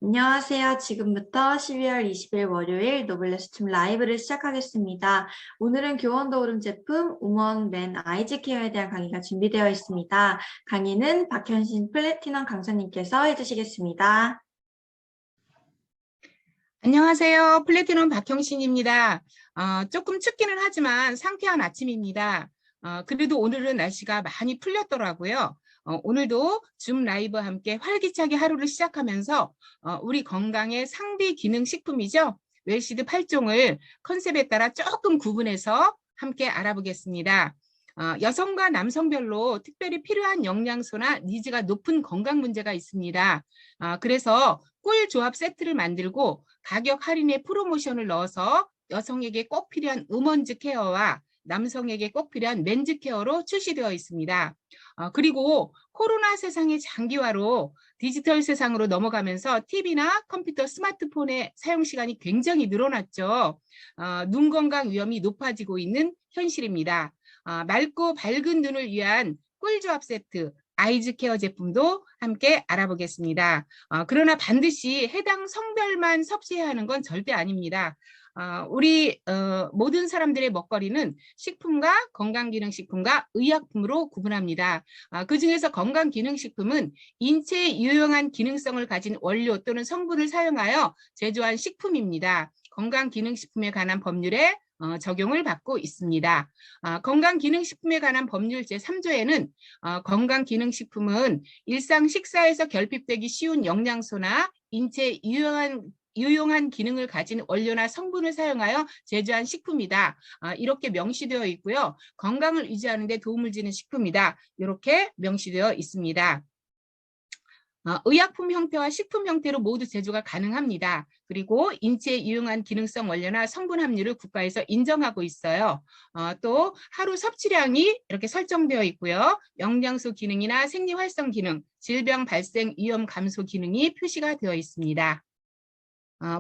안녕하세요. 지금부터 12월 20일 월요일 노블레스 팀 라이브를 시작하겠습니다. 오늘은 교원더오름 제품 우먼맨 아이즈 케어에 대한 강의가 준비되어 있습니다. 강의는 박현신 플래티넘 강사님께서 해주시겠습니다. 안녕하세요. 플래티넘 박형신입니다. 조금 춥기는 하지만 상쾌한 아침입니다. 그래도 오늘은 날씨가 많이 풀렸더라고요. 오늘도 줌 라이브와 함께 활기차게 하루를 시작하면서 우리 건강의 상비 기능 식품이죠. 웰시드 8종을 컨셉에 따라 조금 구분해서 함께 알아보겠습니다. 여성과 남성별로 특별히 필요한 영양소나 니즈가 높은 건강 문제가 있습니다. 그래서 꿀 조합 세트를 만들고 가격 할인에 프로모션을 넣어서 여성에게 꼭 필요한 우먼즈 케어와 남성에게 꼭 필요한 맨즈 케어로 출시되어 있습니다. 그리고 코로나 세상의 장기화로 디지털 세상으로 넘어가면서 TV나 컴퓨터, 스마트폰의 사용 시간이 굉장히 늘어났죠. 눈 건강 위험이 높아지고 있는 현실입니다. 맑고 밝은 눈을 위한 꿀조합 세트, 아이즈 케어 제품도 함께 알아보겠습니다. 그러나 반드시 해당 성별만 섭취해야 하는 건 절대 아닙니다. 우리 모든 사람들의 먹거리는 식품과 건강기능식품과 의약품으로 구분합니다. 그중에서 건강기능식품은 인체에 유용한 기능성을 가진 원료 또는 성분을 사용하여 제조한 식품입니다. 건강기능식품에 관한 법률에 적용을 받고 있습니다. 건강기능식품에 관한 법률 제3조에는 건강기능식품은 일상 식사에서 결핍되기 쉬운 영양소나 인체에 유용한 기능을 가진 원료나 성분을 사용하여 제조한 식품이다. 이렇게 명시되어 있고요. 건강을 유지하는 데 도움을 주는 식품이다. 이렇게 명시되어 있습니다. 의약품 형태와 식품 형태로 모두 제조가 가능합니다. 그리고 인체에 유용한 기능성 원료나 성분 함유를 국가에서 인정하고 있어요. 또 하루 섭취량이 이렇게 설정되어 있고요. 영양소 기능이나 생리활성 기능, 질병 발생 위험 감소 기능이 표시가 되어 있습니다.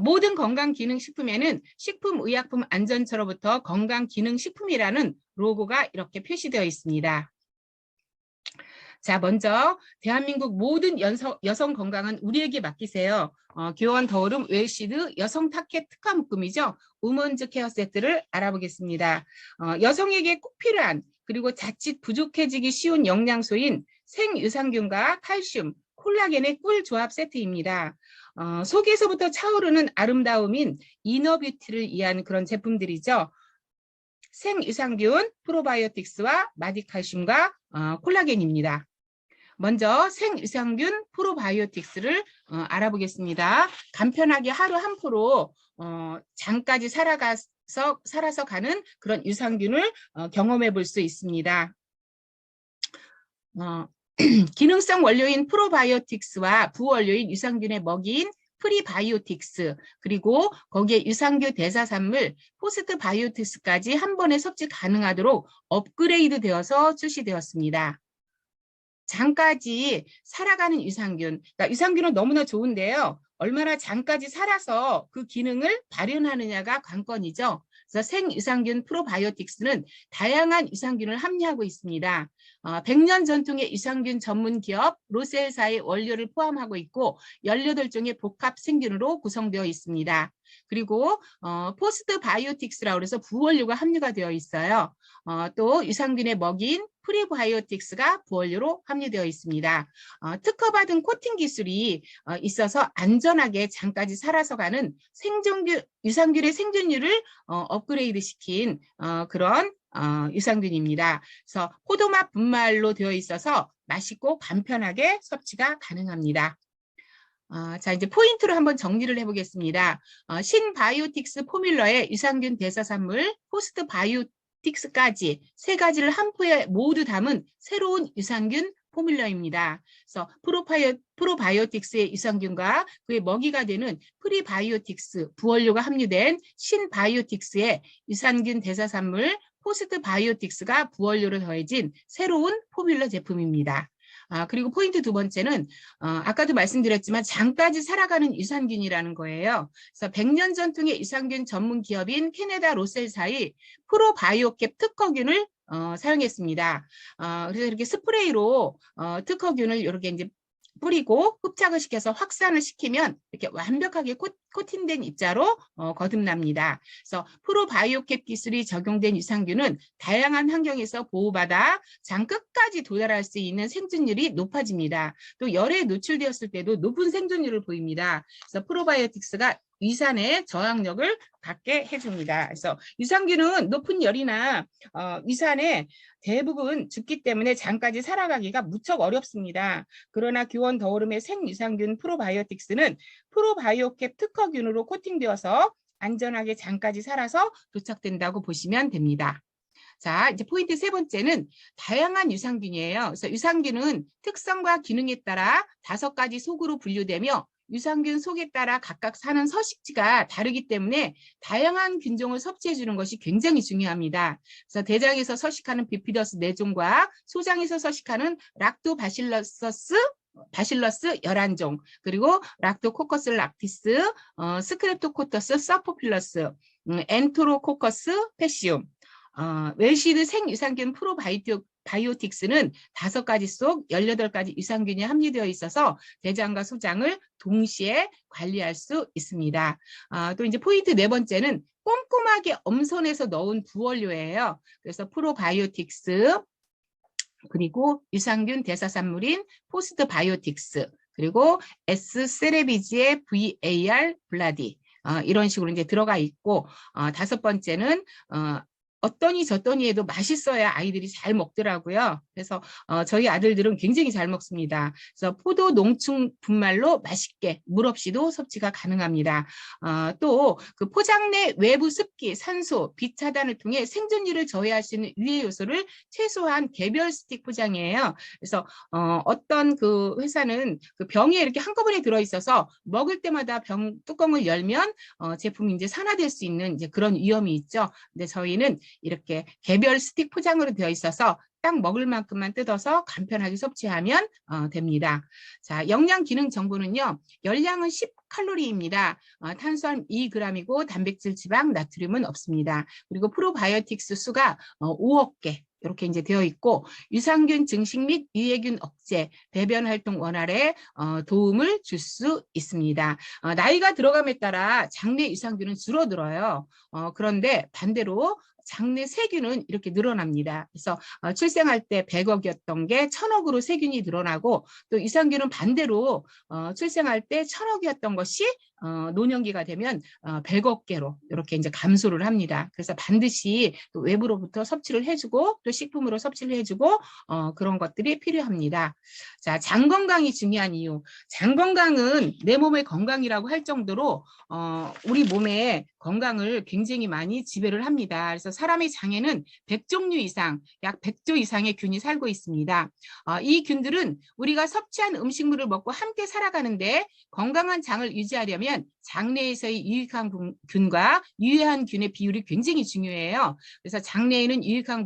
모든 건강기능식품에는 식품의약품안전처로부터 건강기능식품이라는 로고가 이렇게 표시되어 있습니다. 자, 먼저 대한민국 모든 여성 건강은 우리에게 맡기세요. 교원 더오름 웰시드 여성 타켓 특화 묶음이죠. 우먼즈 케어 세트를 알아보겠습니다. 여성에게 꼭 필요한 그리고 자칫 부족해지기 쉬운 영양소인 생유산균과 칼슘, 콜라겐의 꿀 조합 세트입니다. 속에서부터 차오르는 아름다움인 이너뷰티를 위한 그런 제품들이죠. 생유산균, 프로바이오틱스와 마디칼슘과 콜라겐입니다. 먼저 생유산균 프로바이오틱스를 알아보겠습니다. 간편하게 하루 한 포로 장까지 살아서 가는 그런 유산균을 경험해 볼 수 있습니다. 기능성 원료인 프로바이오틱스와 부원료인 유산균의 먹이인 프리바이오틱스 그리고 거기에 유산균 대사산물 포스트바이오틱스까지 한 번에 섭취 가능하도록 업그레이드 되어서 출시되었습니다. 장까지 살아가는 유산균, 그러니까 유산균은 너무나 좋은데요. 얼마나 장까지 살아서 그 기능을 발현하느냐가 관건이죠. 그래서 생유산균 프로바이오틱스는 다양한 유산균을 함유하고 있습니다. 100년 전통의 유산균 전문 기업 로셀사의 원료를 포함하고 있고 18종의 복합 생균으로 구성되어 있습니다. 그리고 포스트 바이오틱스라고 해서 부원료가 함유가 되어 있어요. 또 유산균의 먹이인 프리바이오틱스가 부원료로 함유되어 있습니다. 특허받은 코팅 기술이 있어서 안전하게 장까지 살아서 가는 유산균의 생존율을 업그레이드 시킨 그런 유산균입니다. 그래서 포도맛 분말로 되어 있어서 맛있고 간편하게 섭취가 가능합니다. 자, 이제 포인트로 한번 정리를 해보겠습니다. 신바이오틱스 포뮬러의 유산균 대사산물, 포스트 바이오틱스까지 세 가지를 한 포에 모두 담은 새로운 유산균 포뮬러입니다. 그래서 프로바이오틱스의 유산균과 그의 먹이가 되는 프리바이오틱스, 부원료가 함유된 신바이오틱스의 유산균 대사산물, 포스트 바이오틱스가 부원료로 더해진 새로운 포뮬러 제품입니다. 그리고 포인트 두 번째는 아까도 말씀드렸지만 장까지 살아가는 유산균이라는 거예요. 그래서 100년 전통의 유산균 전문 기업인 캐나다 로셀사의 프로바이오캡 특허균을 사용했습니다. 그래서 이렇게 스프레이로 특허균을 이렇게 이제 뿌리고 흡착을 시켜서 확산을 시키면 이렇게 완벽하게 코팅된 입자로 거듭납니다. 그래서 프로바이오캡 기술이 적용된 유산균은 다양한 환경에서 보호받아 장 끝까지 도달할 수 있는 생존율이 높아집니다. 또 열에 노출되었을 때도 높은 생존율을 보입니다. 그래서 프로바이오틱스가 위산의 저항력을 갖게 해줍니다. 그래서 유산균은 높은 열이나 위산에 대부분 죽기 때문에 장까지 살아가기가 무척 어렵습니다. 그러나 교원 더오름의 생유산균 프로바이오틱스는 프로바이오캡 특허균으로 코팅되어서 안전하게 장까지 살아서 도착된다고 보시면 됩니다. 자, 이제 포인트 세 번째는 다양한 유산균이에요. 그래서 유산균은 특성과 기능에 따라 5가지 속으로 분류되며 유산균 속에 따라 각각 사는 서식지가 다르기 때문에 다양한 균종을 섭취해 주는 것이 굉장히 중요합니다. 그래서 대장에서 서식하는 비피더스 4종과 소장에서 서식하는 락토바실러스 11종, 그리고 락토코커스 락티스, 스크랩토코터스 서포필러스, 엔토로코커스 페시움, 웰시드 생유산균 프로바이오틱스는 5가지 속 18가지 유산균이 함유되어 있어서 대장과 소장을 동시에 관리할 수 있습니다. 또 이제 포인트 4번째는 꼼꼼하게 엄선해서 넣은 부원료예요. 그래서 프로바이오틱스, 그리고 유산균 대사산물인 포스트바이오틱스, 그리고 S-세레비지의 VAR 블라디, 이런 식으로 이제 들어가 있고, 5번째는 어떠니 저떠니 해도 맛있어야 아이들이 잘 먹더라고요. 그래서 저희 아들들은 굉장히 잘 먹습니다. 그래서 포도 농축 분말로 맛있게 물 없이도 섭취가 가능합니다. 또 그 포장 내 외부 습기, 산소, 빛 차단을 통해 생존율을 저해할 수 있는 유해 요소를 최소한 개별 스틱 포장이에요. 그래서 어떤 그 회사는 그 병에 이렇게 한꺼번에 들어있어서 먹을 때마다 병 뚜껑을 열면 제품이 이제 산화될 수 있는 이제 그런 위험이 있죠. 근데 저희는 이렇게 개별 스틱 포장으로 되어 있어서 딱 먹을 만큼만 뜯어서 간편하게 섭취하면 됩니다. 자, 영양 기능 정보는요. 열량은 10칼로리입니다. 탄수화물 2g이고 단백질, 지방, 나트륨은 없습니다. 그리고 프로바이오틱스 수가 5억 개. 이렇게 이제 되어 있고 유산균 증식 및 유해균 억제, 배변 활동 원활에 도움을 줄 수 있습니다. 나이가 들어감에 따라 장내 유산균은 줄어들어요. 그런데 반대로 장내 세균은 이렇게 늘어납니다. 그래서 출생할 때 100억이었던 게 1000억으로 세균이 늘어나고 또 유산균은 반대로 출생할 때 1000억이었던 것이 노년기가 되면 100억 개로 이렇게 이제 감소를 합니다. 그래서 반드시 또 외부로부터 섭취를 해주고 또 식품으로 섭취를 해주고 그런 것들이 필요합니다. 자, 장 건강이 중요한 이유. 장 건강은 내 몸의 건강이라고 할 정도로 우리 몸의 건강을 굉장히 많이 지배를 합니다. 그래서 사람의 장에는 100종류 이상, 약 100조 이상의 균이 살고 있습니다. 이 균들은 우리가 섭취한 음식물을 먹고 함께 살아가는데 건강한 장을 유지하려면 장내에서의 유익한 균과 유해한 균의 비율이 굉장히 중요해요. 그래서 장내에는 유익한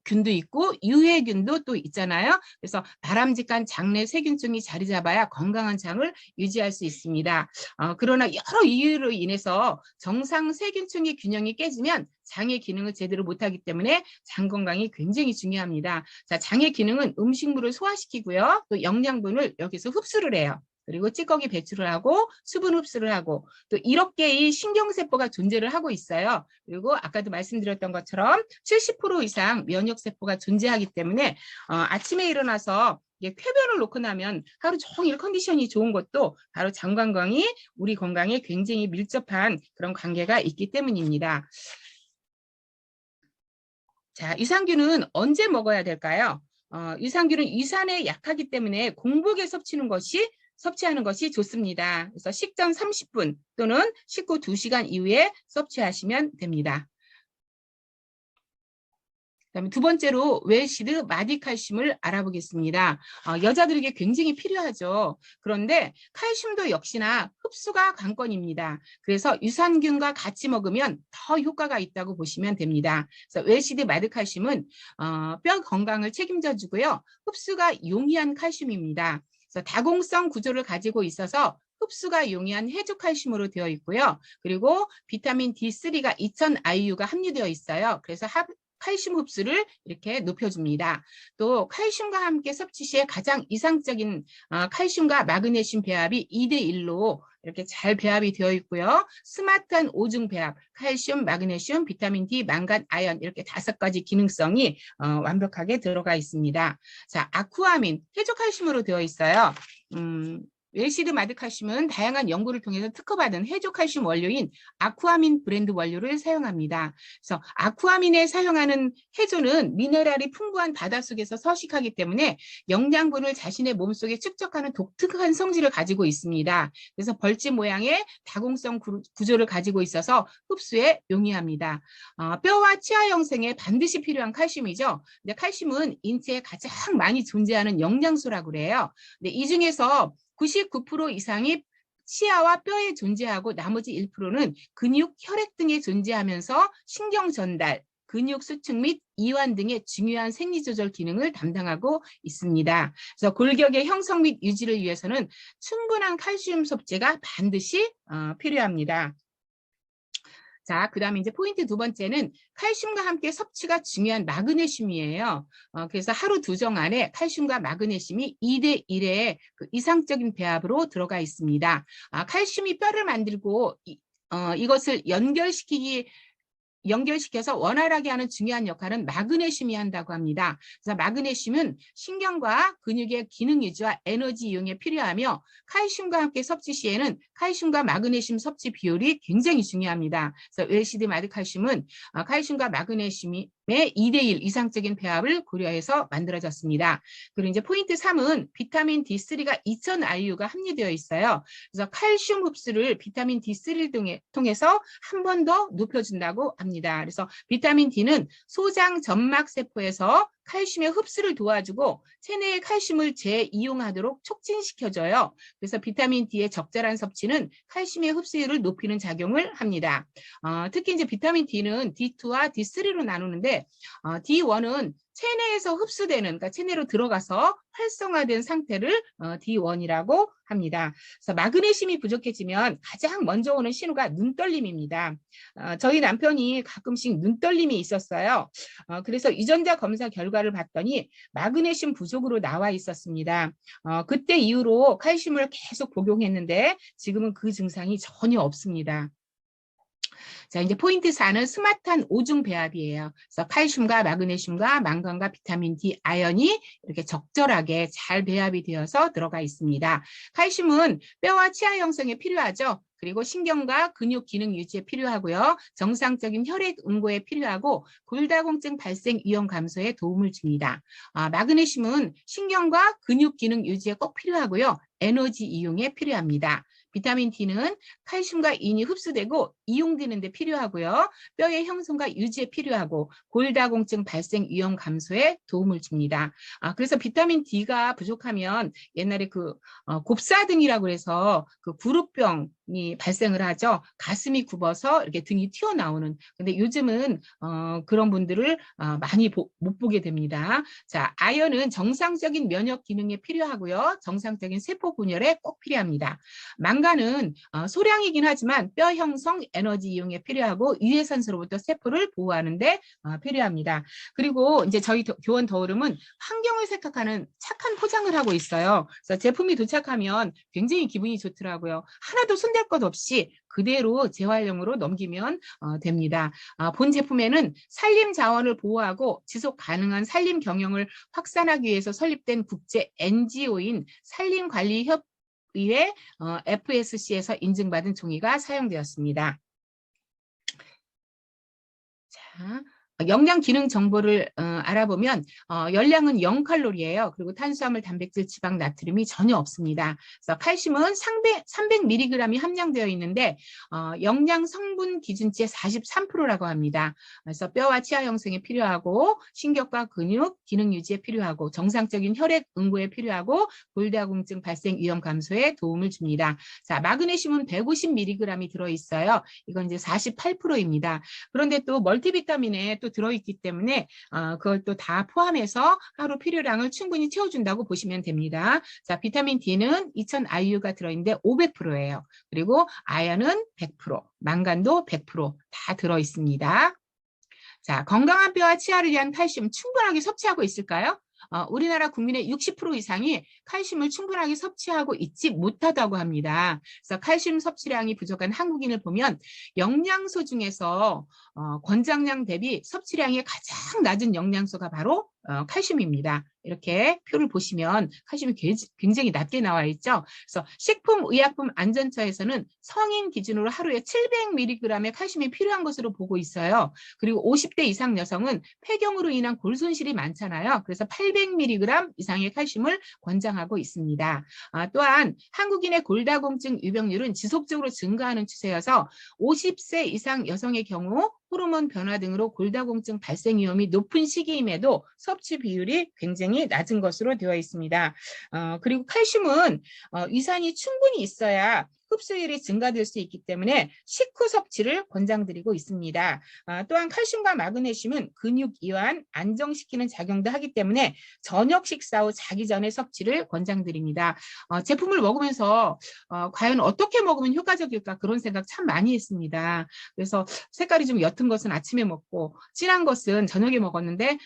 균도 있고 유해균도 또 있잖아요. 그래서 바람직한 장내 세균층이 자리 잡아야 건강한 장을 유지할 수 있습니다. 그러나 여러 이유로 인해서 정상 세균층의 균형이 깨지면 장의 기능을 제대로 못하기 때문에 장 건강이 굉장히 중요합니다. 자, 장의 기능은 음식물을 소화시키고요. 또 영양분을 여기서 흡수를 해요. 그리고 찌꺼기 배출을 하고 수분 흡수를 하고 또 이렇게 이 신경세포가 존재를 하고 있어요. 그리고 아까도 말씀드렸던 것처럼 70% 이상 면역세포가 존재하기 때문에 아침에 일어나서 쾌변을 놓고 나면 하루 종일 컨디션이 좋은 것도 바로 장 건강이 우리 건강에 굉장히 밀접한 그런 관계가 있기 때문입니다. 자, 유산균은 언제 먹어야 될까요? 유산균은 유산에 약하기 때문에 공복에 섭취하는 것이 좋습니다. 그래서 식전 30분 또는 식후 2시간 이후에 섭취하시면 됩니다. 그다음에 두 번째로 웰시드 마디칼슘을 알아보겠습니다. 여자들에게 굉장히 필요하죠. 그런데 칼슘도 역시나 흡수가 관건입니다. 그래서 유산균과 같이 먹으면 더 효과가 있다고 보시면 됩니다. 그래서 웰시드 마디칼슘은 뼈 건강을 책임져 주고요. 흡수가 용이한 칼슘입니다. 그래서 다공성 구조를 가지고 있어서 흡수가 용이한 해조칼슘으로 되어 있고요. 그리고 비타민 D3가 2000 IU가 함유되어 있어요. 그래서 칼슘 흡수를 이렇게 높여줍니다. 또 칼슘과 함께 섭취 시에 가장 이상적인 칼슘과 마그네슘 배합이 2대1로 이렇게 잘 배합이 되어 있고요. 스마트한 5중 배합, 칼슘, 마그네슘, 비타민 D, 망간, 아연 이렇게 5가지 기능성이 완벽하게 들어가 있습니다. 자, 아쿠아민, 해조칼슘으로 되어 있어요. 웰시드 마드칼슘은 다양한 연구를 통해서 특허받은 해조칼슘 원료인 아쿠아민 브랜드 원료를 사용합니다. 그래서 아쿠아민에 사용하는 해조는 미네랄이 풍부한 바닷속에서 서식하기 때문에 영양분을 자신의 몸속에 축적하는 독특한 성질을 가지고 있습니다. 그래서 벌집 모양의 다공성 구조를 가지고 있어서 흡수에 용이합니다. 뼈와 치아 형성에 반드시 필요한 칼슘이죠. 근데 칼슘은 인체에 가장 많이 존재하는 영양소라고 그래요. 근데 이 중에서 99% 이상이 치아와 뼈에 존재하고 나머지 1%는 근육, 혈액 등에 존재하면서 신경 전달, 근육 수축 및 이완 등의 중요한 생리조절 기능을 담당하고 있습니다. 그래서 골격의 형성 및 유지를 위해서는 충분한 칼슘 섭취가 반드시 필요합니다. 자, 그 다음에 이제 포인트 두 번째는 칼슘과 함께 섭취가 중요한 마그네슘이에요. 그래서 하루 2정 안에 칼슘과 마그네슘이 2대1의 그 이상적인 배합으로 들어가 있습니다. 칼슘이 뼈를 만들고 이것을 연결시켜서 원활하게 하는 중요한 역할은 마그네슘이 한다고 합니다. 그래서 마그네슘은 신경과 근육의 기능 유지와 에너지 이용에 필요하며 칼슘과 함께 섭취 시에는 칼슘과 마그네슘 섭취 비율이 굉장히 중요합니다. 그래서 웰시드 마드칼슘은 칼슘과 마그네슘의 2대1 이상적인 배합을 고려해서 만들어졌습니다. 그리고 이제 포인트 3은 비타민 D3가 2000 IU가 함유되어 있어요. 그래서 칼슘 흡수를 비타민 D3를 통해서 한 번 더 높여준다고 합니다. 그래서 비타민 D는 소장 점막 세포에서 칼슘의 흡수를 도와주고 체내의 칼슘을 재이용하도록 촉진시켜줘요. 그래서 비타민 D의 적절한 섭취는 칼슘의 흡수율을 높이는 작용을 합니다. 특히 이제 비타민 D는 D2와 D3로 나누는데 D1은 체내에서 흡수되는, 그러니까 체내로 들어가서 활성화된 상태를 D1이라고 합니다. 그래서 마그네슘이 부족해지면 가장 먼저 오는 신호가 눈떨림입니다. 저희 남편이 가끔씩 눈떨림이 있었어요. 그래서 유전자 검사 결과를 봤더니 마그네슘 부족으로 나와 있었습니다. 그때 이후로 칼슘을 계속 복용했는데 지금은 그 증상이 전혀 없습니다. 자, 이제 포인트 4는 스마트한 5중 배합이에요. 그래서 칼슘과 마그네슘과 망간과 비타민 D, 아연이 이렇게 적절하게 잘 배합이 되어서 들어가 있습니다. 칼슘은 뼈와 치아 형성에 필요하죠. 그리고 신경과 근육 기능 유지에 필요하고요. 정상적인 혈액 응고에 필요하고 골다공증 발생 위험 감소에 도움을 줍니다. 마그네슘은 신경과 근육 기능 유지에 꼭 필요하고요. 에너지 이용에 필요합니다. 비타민 D는 칼슘과 인이 흡수되고 이용되는 데 필요하고요. 뼈의 형성과 유지에 필요하고 골다공증 발생 위험 감소에 도움을 줍니다. 그래서 비타민 D가 부족하면 옛날에 곱사등이라고 해서 그 구루병이 발생을 하죠. 가슴이 굽어서 이렇게 등이 튀어나오는. 근데 요즘은 그런 분들을 많이 못 보게 됩니다. 자, 아연은 정상적인 면역 기능에 필요하고요. 정상적인 세포 분열에 꼭 필요합니다. 망간은 소량이긴 하지만 뼈 형성, 에너지 이용에 필요하고 유해산소로부터 세포를 보호하는 데 필요합니다. 그리고 이제 저희 교원 더오름은 환경을 생각하는 착한 포장을 하고 있어요. 그래서 제품이 도착하면 굉장히 기분이 좋더라고요. 하나도 손댈 것 없이 그대로 재활용으로 넘기면 됩니다. 본 제품에는 산림 자원을 보호하고 지속 가능한 산림 경영을 확산하기 위해서 설립된 국제 NGO인 산림관리협의회 FSC에서 인증받은 종이가 사용되었습니다. 자, 영양 기능 정보를 알아보면 열량은 0칼로리예요. 그리고 탄수화물, 단백질, 지방, 나트륨이 전혀 없습니다. 그래서 칼슘은 300mg이 함량되어 있는데 영양 성분 기준치의 43%라고 합니다. 그래서 뼈와 치아 형성에 필요하고 신경과 근육 기능 유지에 필요하고 정상적인 혈액 응고에 필요하고 골다공증 발생 위험 감소에 도움을 줍니다. 자, 마그네슘은 150mg이 들어있어요. 이건 이제 48%입니다. 그런데 또 멀티비타민에 또 들어있기 때문에 그걸 또 다 포함해서 하루 필요량을 충분히 채워준다고 보시면 됩니다. 자, 비타민 D는 2000 IU가 들어있는데 500%예요. 그리고 아연은 100%, 망간도 100%다 들어있습니다. 자, 건강한 뼈와 치아를 위한 칼슘 충분하게 섭취하고 있을까요? 우리나라 국민의 60% 이상이 칼슘을 충분하게 섭취하고 있지 못하다고 합니다. 그래서 칼슘 섭취량이 부족한 한국인을 보면 영양소 중에서 권장량 대비 섭취량이 가장 낮은 영양소가 바로 칼슘입니다. 이렇게 표를 보시면 칼슘이 굉장히 낮게 나와 있죠. 그래서 식품의약품안전처에서는 성인 기준으로 하루에 700mg의 칼슘이 필요한 것으로 보고 있어요. 그리고 50대 이상 여성은 폐경으로 인한 골 손실이 많잖아요. 그래서 800mg 이상의 칼슘을 권장하고 있습니다. 또한 한국인의 골다공증 유병률은 지속적으로 증가하는 추세여서 50세 이상 여성의 경우 호르몬 변화 등으로 골다공증 발생 위험이 높은 시기임에도 섭취 비율이 굉장히 낮은 것으로 되어 있습니다. 그리고 칼슘은 위산이 충분히 있어야 흡수율이 증가될 수 있기 때문에 식후 섭취를 권장드리고 있습니다. 또한 칼슘과 마그네슘은 근육 이완, 안정시키는 작용도 하기 때문에 저녁 식사 후 자기 전에 섭취를 권장드립니다. 제품을 먹으면서 과연 어떻게 먹으면 효과적일까 그런 생각 참 많이 했습니다. 그래서 색깔이 좀 옅은 것은 아침에 먹고 진한 것은 저녁에 먹었는데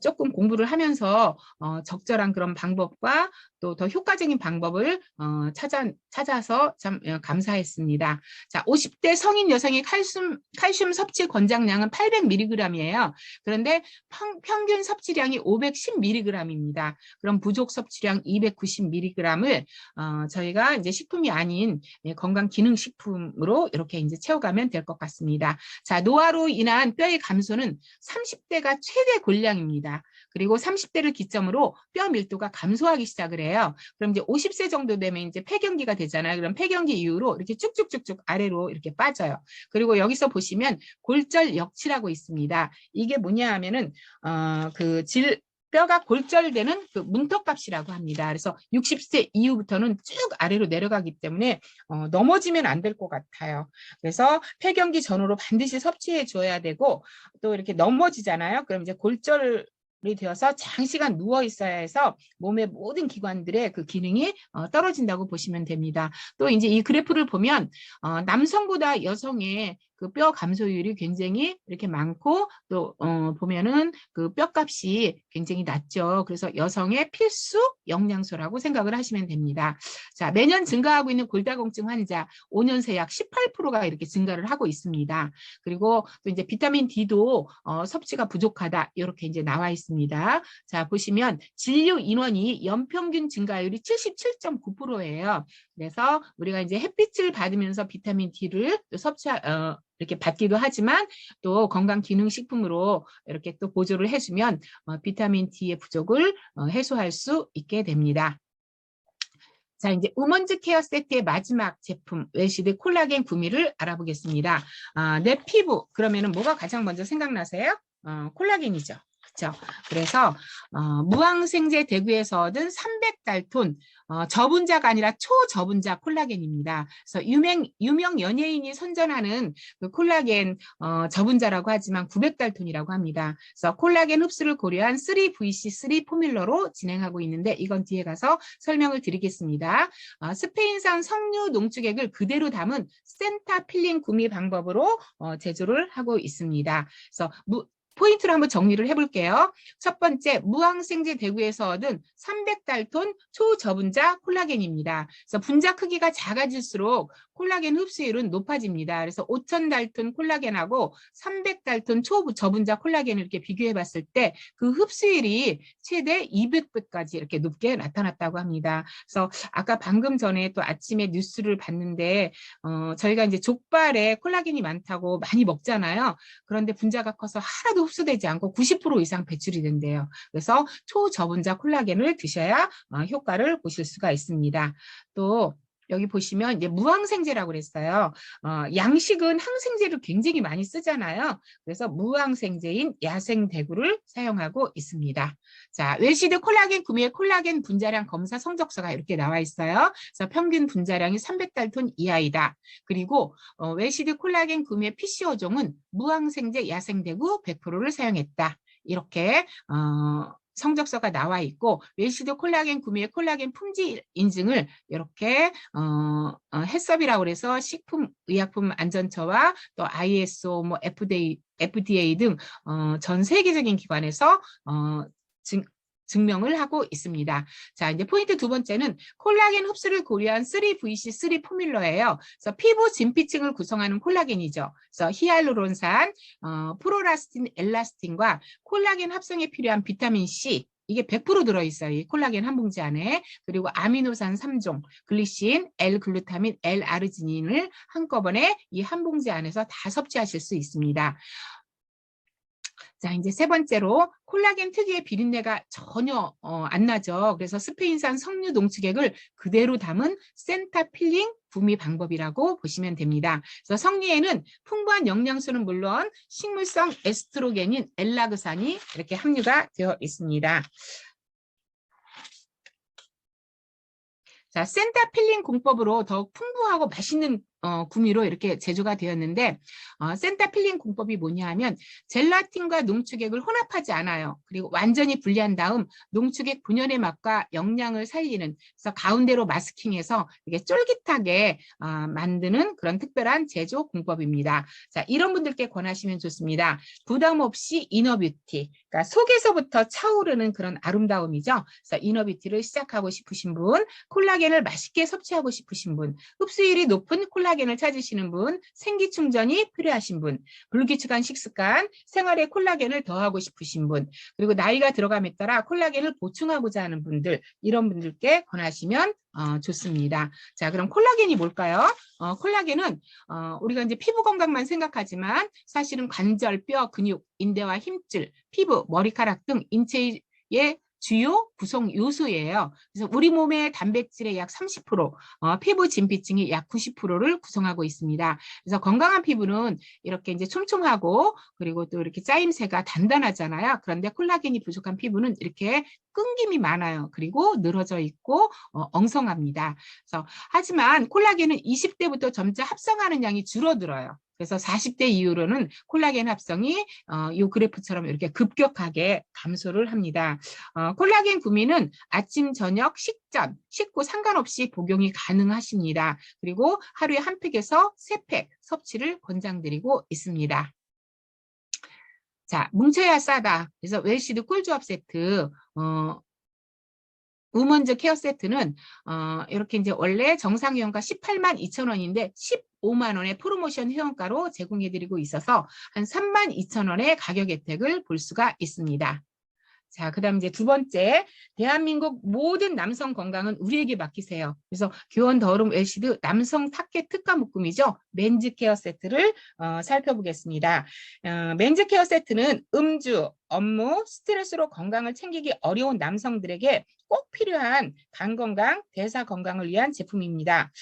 조금 공부를 하면서 적절한 그런 방법과 또 더 효과적인 방법을 찾아서 참 감사했습니다. 자, 50대 성인 여성의 칼슘 섭취 권장량은 800mg이에요. 그런데 평균 섭취량이 510mg입니다. 그럼 부족 섭취량 290mg을 저희가 이제 식품이 아닌 건강기능식품으로 이렇게 이제 채워가면 될 것 같습니다. 자, 노화로 인한 뼈의 감소는 30대가 최대 골량입니다. 그리고 30대를 기점으로 뼈 밀도가 감소하기 시작을 해요. 그럼 이제 50세 정도 되면 이제 폐경기가 되잖아요. 그럼 폐경기 이후로 이렇게 쭉쭉쭉쭉 아래로 이렇게 빠져요. 그리고 여기서 보시면 골절역치라고 있습니다. 이게 뭐냐 하면은 뼈가 골절되는 그 문턱값이라고 합니다. 그래서 60세 이후부터는 쭉 아래로 내려가기 때문에 넘어지면 안 될 것 같아요. 그래서 폐경기 전후로 반드시 섭취해 줘야 되고 또 이렇게 넘어지잖아요. 그럼 이제 골절이 되어서 장시간 누워 있어야 해서 몸의 모든 기관들의 그 기능이 떨어진다고 보시면 됩니다. 또 이제 이 그래프를 보면 남성보다 여성의 그 뼈 감소율이 굉장히 이렇게 많고 또 보면은 그 뼈값이 굉장히 낮죠. 그래서 여성의 필수 영양소라고 생각을 하시면 됩니다. 자, 매년 증가하고 있는 골다공증 환자 5년 새 약 18%가 이렇게 증가를 하고 있습니다. 그리고 또 이제 비타민 D도 섭취가 부족하다 이렇게 이제 나와 있습니다. 자, 보시면 진료 인원이 연평균 증가율이 77.9%예요. 그래서 우리가 이제 햇빛을 받으면서 비타민 D를 이렇게 받기도 하지만 또 건강기능식품으로 이렇게 또 보조를 해주면 비타민 D의 부족을 해소할 수 있게 됩니다. 자, 이제 우먼즈 케어 세트의 마지막 제품 웰시드 콜라겐 구미를 알아보겠습니다. 내 피부 그러면은 뭐가 가장 먼저 생각나세요? 콜라겐이죠. 그렇죠. 그래서 무항생제 대구에서 얻은 300달톤 저분자가 아니라 초저분자 콜라겐입니다. 그래서 유명 연예인이 선전하는 그 콜라겐 저분자라고 하지만 900달톤이라고 합니다. 그래서 콜라겐 흡수를 고려한 3VC3 포뮬러로 진행하고 있는데 이건 뒤에 가서 설명을 드리겠습니다. 스페인산 석류 농축액을 그대로 담은 센타 필링 구미 방법으로 제조를 하고 있습니다. 그래서 포인트를 한번 정리를 해볼게요. 첫 번째, 무항생제 대구에서 얻은 300달톤 초저분자 콜라겐입니다. 그래서 분자 크기가 작아질수록 콜라겐 흡수율은 높아집니다. 그래서 5000달톤 콜라겐하고 300달톤 초저분자 콜라겐을 이렇게 비교해 봤을 때 그 흡수율이 최대 200배까지 이렇게 높게 나타났다고 합니다. 그래서 아까 방금 전에 또 아침에 뉴스를 봤는데 저희가 이제 족발에 콜라겐이 많다고 많이 먹잖아요. 그런데 분자가 커서 하나도 흡수되지 않고 90% 이상 배출이 된대요. 그래서 초저분자 콜라겐을 드셔야 효과를 보실 수가 있습니다. 또 여기 보시면 이제 무항생제라고 그랬어요. 양식은 항생제를 굉장히 많이 쓰잖아요. 그래서 무항생제인 야생대구를 사용하고 있습니다. 자, 웰시드 콜라겐 구미의 콜라겐 분자량 검사 성적서가 이렇게 나와 있어요. 그래서 평균 분자량이 300달톤 이하이다. 그리고 웰시드 콜라겐 구미의 PCO종은 무항생제 야생대구 100%를 사용했다. 이렇게 성적서가 나와 있고 웰시드 콜라겐 구미의 콜라겐 품질 인증을 이렇게 햇섭이라고 해서 식품의약품안전처와 또 ISO FDA FDA 등 전 세계적인 기관에서 증명을 하고 있습니다. 자, 이제 포인트 두 번째는 콜라겐 흡수를 고려한 3VC3 포뮬러예요. 그래서 피부 진피층을 구성하는 콜라겐이죠. 그래서 히알루론산, 프로라스틴, 엘라스틴과 콜라겐 합성에 필요한 비타민 C, 이게 100% 들어있어요. 이 콜라겐 한 봉지 안에. 그리고 아미노산 3종, 글리신, L글루타민, L아르지닌을 한꺼번에 이 한 봉지 안에서 다 섭취하실 수 있습니다. 자, 이제 세 번째로 콜라겐 특유의 비린내가 전혀 안 나죠. 그래서 스페인산 석류 농축액을 그대로 담은 센타필링 구미 방법이라고 보시면 됩니다. 그래서 석류에는 풍부한 영양소는 물론 식물성 에스트로겐인 엘라그산이 이렇게 함유가 되어 있습니다. 자, 센타필린 공법으로 더욱 풍부하고 맛있는 구미로 이렇게 제조가 되었는데 센타필린 공법이 뭐냐 하면 젤라틴과 농축액을 혼합하지 않아요. 그리고 완전히 분리한 다음 농축액 본연의 맛과 영양을 살리는, 그래서 가운데로 마스킹해서 이게 쫄깃하게 만드는 그런 특별한 제조 공법입니다. 자, 이런 분들께 권하시면 좋습니다. 부담 없이 이너뷰티, 그러니까 속에서부터 차오르는 그런 아름다움이죠. 그래서 이너뷰티를 시작하고 싶으신 분, 콜라겐을 맛있게 섭취하고 싶으신 분, 흡수율이 높은 콜라겐을 찾으시는 분, 생기 충전이 필요하신 분, 불규칙한 식습관, 생활에 콜라겐을 더하고 싶으신 분, 그리고 나이가 들어감에 따라 콜라겐을 보충하고자 하는 분들, 이런 분들께 권하시면 좋습니다. 자, 그럼 콜라겐이 뭘까요? 콜라겐은 우리가 이제 피부 건강만 생각하지만 사실은 관절, 뼈, 근육, 인대와 힘줄, 피부, 머리카락 등 인체의 주요 구성 요소예요. 그래서 우리 몸의 단백질의 약 30%, 피부 진피층이 약 90%를 구성하고 있습니다. 그래서 건강한 피부는 이렇게 이제 촘촘하고 그리고 또 이렇게 짜임새가 단단하잖아요. 그런데 콜라겐이 부족한 피부는 이렇게 끈김이 많아요. 그리고 늘어져 있고 엉성합니다. 그래서 하지만 콜라겐은 20대부터 점차 합성하는 양이 줄어들어요. 그래서 40대 이후로는 콜라겐 합성이 이 그래프처럼 이렇게 급격하게 감소를 합니다. 콜라겐 구미는 아침, 저녁, 식전, 식후 상관없이 복용이 가능하십니다. 그리고 하루에 한 팩에서 3팩 섭취를 권장드리고 있습니다. 자, 뭉쳐야 싸다. 그래서 웰시드 꿀조합 세트, 우먼즈 케어 세트는 이렇게 이제 원래 정상 회원가 182,000원인데 15만 원의 프로모션 회원가로 제공해드리고 있어서 한 32,000원의 가격 혜택을 볼 수가 있습니다. 자, 그다음 이제 두 번째, 대한민국 모든 남성 건강은 우리에게 맡기세요. 그래서 교원 더룸 웰시드 남성 타켓 특가 묶음이죠. 맨즈 케어 세트를 살펴보겠습니다. 맨즈 케어 세트는 음주, 업무, 스트레스로 건강을 챙기기 어려운 남성들에게 꼭 필요한 간 건강, 대사 건강을 위한 제품입니다.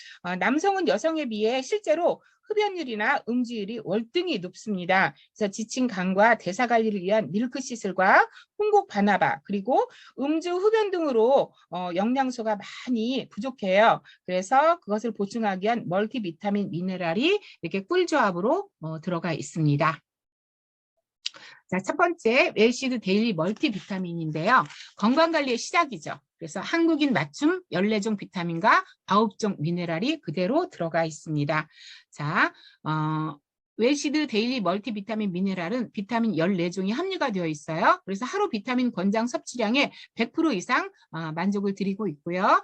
남성은 여성에 비해 실제로 흡연율이나 음주율이 월등히 높습니다. 그래서 지친 간과 대사 관리를 위한 밀크시슬과 홍곡 바나바, 그리고 음주, 흡연 등으로 영양소가 많이 부족해요. 그래서 그것을 보충하기 위한 멀티비타민 미네랄이 이렇게 꿀조합으로 들어가 있습니다. 자, 첫 번째 웰시드 데일리 멀티비타민인데요. 건강관리의 시작이죠. 그래서 한국인 맞춤 14종 비타민과 9종 미네랄이 그대로 들어가 있습니다. 자, 웰시드 데일리 멀티비타민 미네랄은 비타민 14종이 함유가 되어 있어요. 그래서 하루 비타민 권장 섭취량의 100% 이상 만족을 드리고 있고요.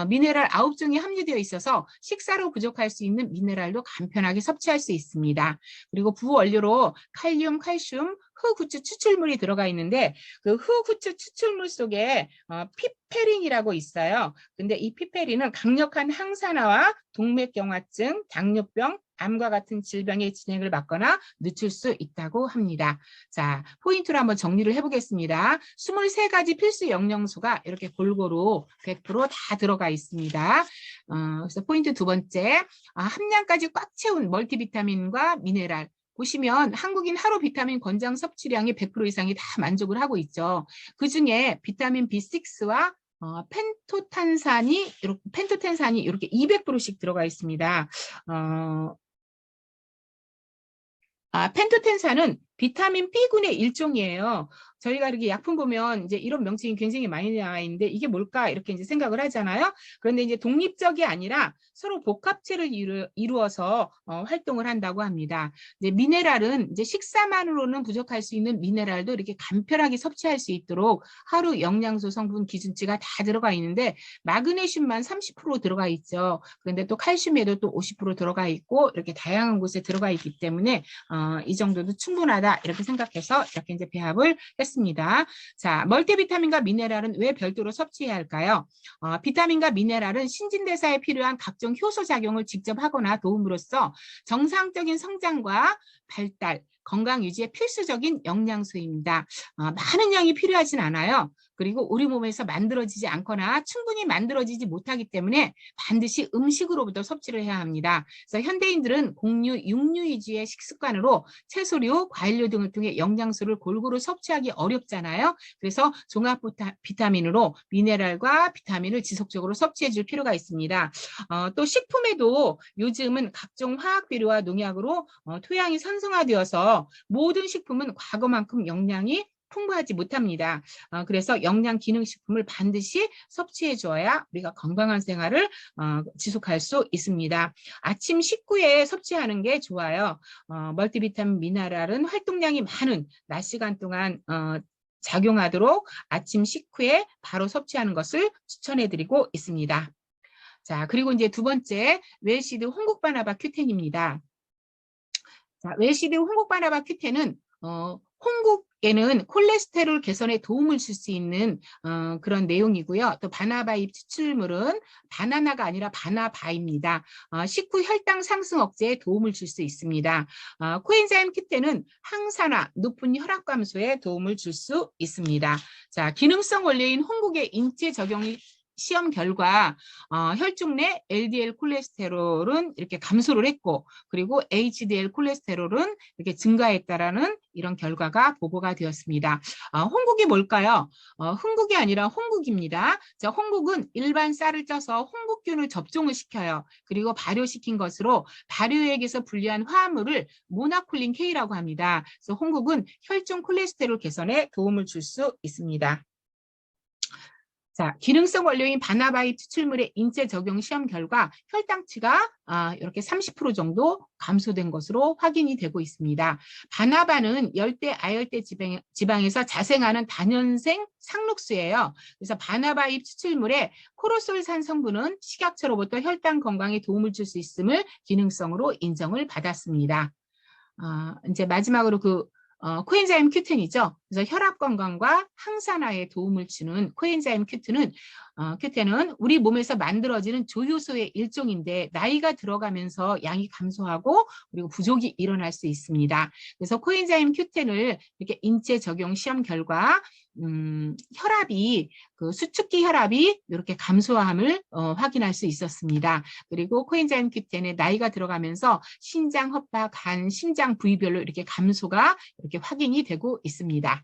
미네랄 9종이 함유되어 있어서 식사로 부족할 수 있는 미네랄도 간편하게 섭취할 수 있습니다. 그리고 부원료로 칼륨, 칼슘, 흑후추 추출물이 들어가 있는데 그 흑후추 추출물 속에 피페린이라고 있어요. 근데 이 피페린은 강력한 항산화와 동맥경화증, 당뇨병, 암과 같은 질병의 진행을 막거나 늦출 수 있다고 합니다. 자, 포인트로 한번 정리를 해보겠습니다. 23가지 필수 영양소가 이렇게 골고루 100% 다 들어가 있습니다. 그래서 포인트 두 번째, 함량까지 꽉 채운 멀티비타민과 미네랄. 보시면 한국인 하루 비타민 권장 섭취량의 100% 이상이 다 만족을 하고 있죠. 그중에 비타민 B6와 펜토텐산이 이렇게 200%씩 들어가 있습니다. 펜토텐산은 비타민 B군의 일종이에요. 저희가 이렇게 약품 보면 이제 이런 명칭이 굉장히 많이 나와 있는데 이게 뭘까 이렇게 이제 생각을 하잖아요. 그런데 이제 독립적이 아니라 서로 복합체를 이루어서 활동을 한다고 합니다. 이제 미네랄은 이제 식사만으로는 부족할 수 있는 미네랄도 이렇게 간편하게 섭취할 수 있도록 하루 영양소 성분 기준치가 다 들어가 있는데 마그네슘만 30% 들어가 있죠. 그런데 또 칼슘에도 또 50% 들어가 있고 이렇게 다양한 곳에 들어가 있기 때문에 이 정도도 충분하다 이렇게 생각해서 이렇게 이제 배합을 했습니다. 자, 멀티비타민과 미네랄은 왜 별도로 섭취해야 할까요? 비타민과 미네랄은 신진대사에 필요한 각종 효소 작용을 직접 하거나 도움으로써 정상적인 성장과 발달, 건강 유지에 필수적인 영양소입니다. 많은 양이 필요하진 않아요. 그리고 우리 몸에서 만들어지지 않거나 충분히 만들어지지 못하기 때문에 반드시 음식으로부터 섭취를 해야 합니다. 그래서 현대인들은 곡류, 육류 위주의 식습관으로 채소류, 과일류 등을 통해 영양소를 골고루 섭취하기 어렵잖아요. 그래서 종합 비타민으로 미네랄과 비타민을 지속적으로 섭취해 줄 필요가 있습니다. 또 식품에도 요즘은 각종 화학 비료와 농약으로 토양이 산성화되어서 모든 식품은 과거만큼 영양이 풍부하지 못합니다. 그래서 영양기능식품을 반드시 섭취해 줘야 우리가 건강한 생활을 지속할 수 있습니다. 아침 식후에 섭취하는 게 좋아요. 멀티비타민 미네랄은 활동량이 많은 낮 시간 동안 작용하도록 아침 식후에 바로 섭취하는 것을 추천해 드리고 있습니다. 자, 그리고 이제 두 번째 웰시드 홍국바나바 큐텐입니다. 자, 웰시드 홍국바나바 큐텐은 홍국에는 콜레스테롤 개선에 도움을 줄 수 있는 그런 내용이고요. 또 바나바잎 추출물은 바나나가 아니라 바나바입니다. 식후 혈당 상승 억제에 도움을 줄 수 있습니다. 코엔자임 큐텐은 항산화, 높은 혈압 감소에 도움을 줄 수 있습니다. 자, 기능성 원료인 홍국의 인체 적용이 시험 결과 혈중 내 LDL 콜레스테롤은 이렇게 감소를 했고 그리고 HDL 콜레스테롤은 이렇게 증가했다라는 이런 결과가 보고가 되었습니다. 홍국이 뭘까요? 흥국이 아니라 홍국입니다. 자, 홍국은 일반 쌀을 쪄서 홍국균을 접종을 시켜요. 그리고 발효시킨 것으로 발효액에서 분리한 화합물을 모나콜린 K라고 합니다. 그래서 홍국은 혈중 콜레스테롤 개선에 도움을 줄 수 있습니다. 자, 기능성 원료인 바나바잎 추출물의 인체 적용 시험 결과 혈당치가 이렇게 30% 정도 감소된 것으로 확인이 되고 있습니다. 바나바는 열대, 아열대 지방에서 자생하는 다년생 상록수예요. 그래서 바나바잎 추출물의 코로솔산 성분은 식약처로부터 혈당 건강에 도움을 줄 수 있음을 기능성으로 인정을 받았습니다. 이제 마지막으로 코엔자임 큐텐이죠. 그래서 혈압 건강과 항산화에 도움을 주는 코엔자임 큐텐은 우리 몸에서 만들어지는 조효소의 일종인데 나이가 들어가면서 양이 감소하고 그리고 부족이 일어날 수 있습니다. 그래서 코엔자임 큐텐을 이렇게 인체 적용 시험 결과 혈압이 수축기 혈압이 이렇게 감소함을 확인할 수 있었습니다. 그리고 코엔자임 큐텐의 나이가 들어가면서 신장, 허파, 간, 심장 부위별로 이렇게 감소가 이렇게 확인이 되고 있습니다.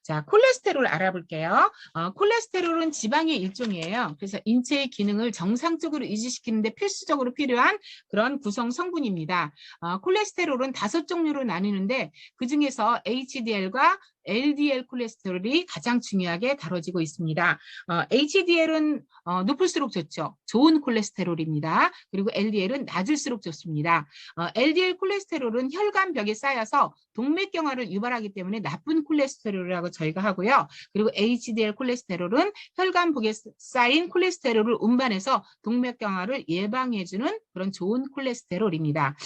자, 콜레스테롤 알아볼게요. 콜레스테롤은 지방의 일종이에요. 그래서 인체의 기능을 정상적으로 유지시키는 데 필수적으로 필요한 그런 구성 성분입니다. 콜레스테롤은 5종류로 나뉘는데 그중에서 HDL과 LDL 콜레스테롤이 가장 중요하게 다뤄지고 있습니다. HDL은 높을수록 좋죠. 좋은 콜레스테롤입니다. 그리고 LDL은 낮을수록 좋습니다. LDL 콜레스테롤은 혈관벽에 쌓여서 동맥경화를 유발하기 때문에 나쁜 콜레스테롤이라고 저희가 하고요. 그리고 HDL 콜레스테롤은 혈관벽에 쌓인 콜레스테롤을 운반해서 동맥경화를 예방해주는 그런 좋은 콜레스테롤입니다.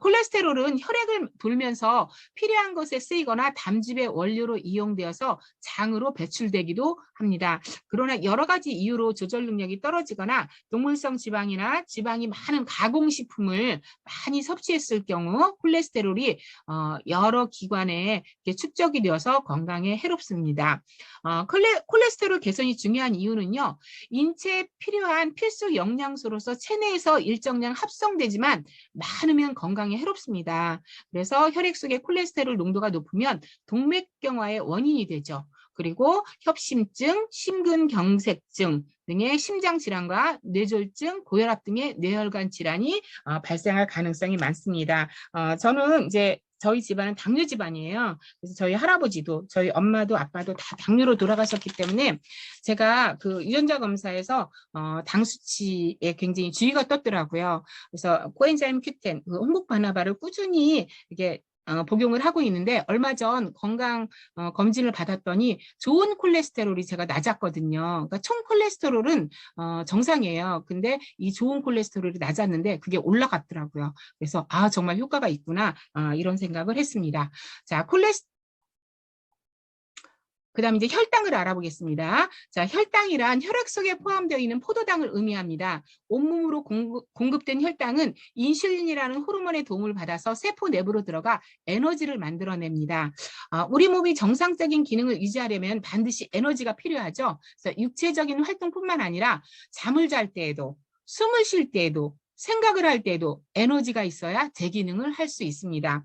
콜레스테롤은 혈액을 돌면서 필요한 것에 쓰이거나 담즙의 원료로 이용되어서 장으로 배출되기도 합니다. 그러나 여러 가지 이유로 조절 능력이 떨어지거나 동물성 지방이나 지방이 많은 가공식품을 많이 섭취했을 경우 콜레스테롤이 여러 기관에 축적이 되어서 건강에 해롭습니다. 콜레스테롤 개선이 중요한 이유는요. 인체에 필요한 필수 영양소로서 체내에서 일정량 합성되지만 많으면 건강에 해롭습니다. 그래서 혈액 속의 콜레스테롤 농도가 높으면 동맥경화의 원인이 되죠. 그리고 협심증, 심근경색증 등의 심장질환과 뇌졸중, 고혈압 등의 뇌혈관 질환이 발생할 가능성이 많습니다. 저는 이제 저희 집안은 당뇨 집안이에요. 그래서 저희 할아버지도 저희 엄마도 아빠도 다 당뇨로 돌아가셨기 때문에 제가 그 유전자 검사에서 당 수치에 굉장히 주의가 떴더라고요. 그래서 코엔자임 Q10, 그 홍복 바나바를 꾸준히 이게 복용을 하고 있는데 얼마 전 건강 검진을 받았더니 좋은 콜레스테롤이 제가 낮았거든요. 그러니까 총 콜레스테롤은 정상이에요. 근데 이 좋은 콜레스테롤이 낮았는데 그게 올라갔더라고요. 그래서 아 정말 효과가 있구나 이런 생각을 했습니다. 자, 그다음 이제 혈당을 알아보겠습니다. 자, 혈당이란 혈액 속에 포함되어 있는 포도당을 의미합니다. 온몸으로 공급된 혈당은 인슐린이라는 호르몬의 도움을 받아서 세포 내부로 들어가 에너지를 만들어냅니다. 우리 몸이 정상적인 기능을 유지하려면 반드시 에너지가 필요하죠. 그래서 육체적인 활동뿐만 아니라 잠을 잘 때에도, 숨을 쉴 때에도, 생각을 할 때도 에너지가 있어야 제 기능을 할 수 있습니다.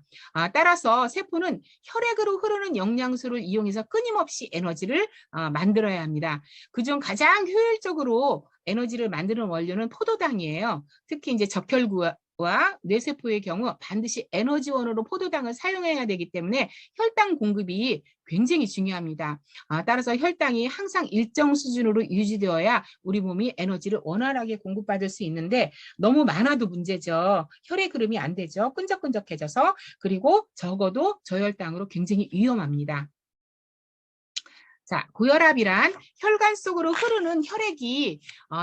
따라서 세포는 혈액으로 흐르는 영양소를 이용해서 끊임없이 에너지를 만들어야 합니다. 그중 가장 효율적으로 에너지를 만드는 원료는 포도당이에요. 특히 이제 적혈구와 뇌세포의 경우 반드시 에너지원으로 포도당을 사용해야 되기 때문에 혈당 공급이 굉장히 중요합니다. 따라서 혈당이 항상 일정 수준으로 유지되어야 우리 몸이 에너지를 원활하게 공급받을 수 있는데 너무 많아도 문제죠. 혈액 흐름이 안 되죠. 끈적끈적해져서. 그리고 적어도 저혈당으로 굉장히 위험합니다. 자, 고혈압이란 혈관 속으로 흐르는 혈액이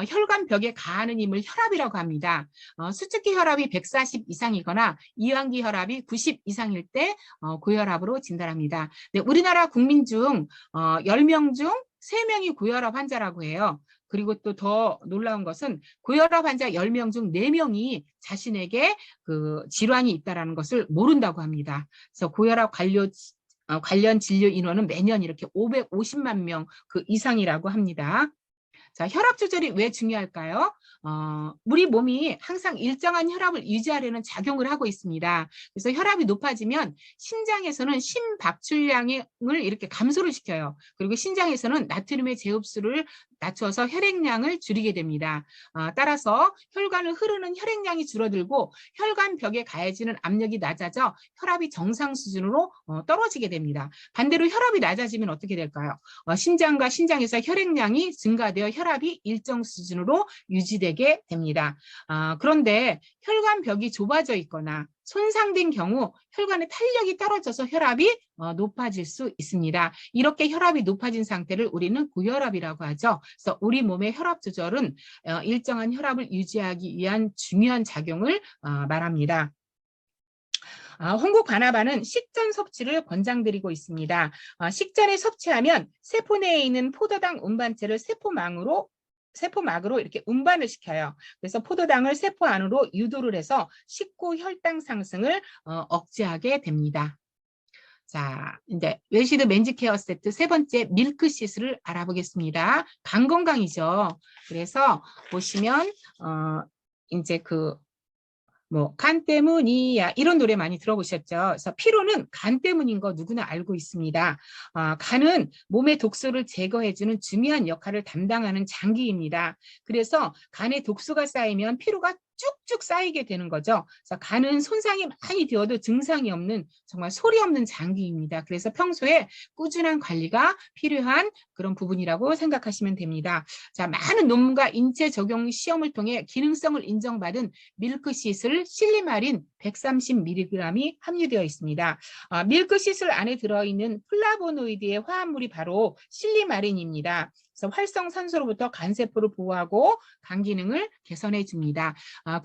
혈관벽에 가하는 힘을 혈압이라고 합니다. 수축기 혈압이 140 이상이거나 이완기 혈압이 90 이상일 때 고혈압으로 진단합니다. 네, 우리나라 국민 중 10명 중 3명이 고혈압 환자라고 해요. 그리고 또 더 놀라운 것은 고혈압 환자 10명 중 4명이 자신에게 그 질환이 있다는 것을 모른다고 합니다. 그래서 고혈압 관련 진료 인원은 매년 이렇게 550만 명 그 이상이라고 합니다. 자, 혈압 조절이 왜 중요할까요? 우리 몸이 항상 일정한 혈압을 유지하려는 작용을 하고 있습니다. 그래서 혈압이 높아지면 신장에서는 심박출량을 이렇게 감소를 시켜요. 그리고 신장에서는 나트륨의 재흡수를 낮춰서 혈액량을 줄이게 됩니다. 따라서 혈관을 흐르는 혈액량이 줄어들고 혈관벽에 가해지는 압력이 낮아져 혈압이 정상 수준으로 떨어지게 됩니다. 반대로 혈압이 낮아지면 어떻게 될까요? 신장과 신장에서 혈액량이 증가되어 혈압이 일정 수준으로 유지되게 됩니다. 그런데 혈관벽이 좁아져 있거나 손상된 경우 혈관의 탄력이 떨어져서 혈압이 높아질 수 있습니다. 이렇게 혈압이 높아진 상태를 우리는 고혈압이라고 하죠. 그래서 우리 몸의 혈압 조절은 일정한 혈압을 유지하기 위한 중요한 작용을 말합니다. 홍국 바나바는 식전 섭취를 권장드리고 있습니다. 식전에 섭취하면 세포 내에 있는 포도당 운반체를 세포막으로 이렇게 운반을 시켜요. 그래서 포도당을 세포 안으로 유도를 해서 식후 혈당 상승을 억제하게 됩니다. 자, 이제 웰시드 맨지케어 세트 세 번째 밀크시스를 알아보겠습니다. 간 건강이죠. 그래서 보시면 이제 간 때문이야 이런 노래 많이 들어보셨죠? 그래서 피로는 간 때문인 거 누구나 알고 있습니다. 간은 몸의 독소를 제거해주는 중요한 역할을 담당하는 장기입니다. 그래서 간에 독소가 쌓이면 피로가 쭉쭉 쌓이게 되는 거죠. 그래서 간은 손상이 많이 되어도 증상이 없는 정말 소리 없는 장기입니다. 그래서 평소에 꾸준한 관리가 필요한 그런 부분이라고 생각하시면 됩니다. 자, 많은 논문과 인체 적용 시험을 통해 기능성을 인정받은 밀크시슬 실리마린 130mg이 함유되어 있습니다. 밀크시슬 안에 들어있는 플라보노이드의 화합물이 바로 실리마린입니다. 그래서 활성산소로부터 간세포를 보호하고 간 기능을 개선해 줍니다.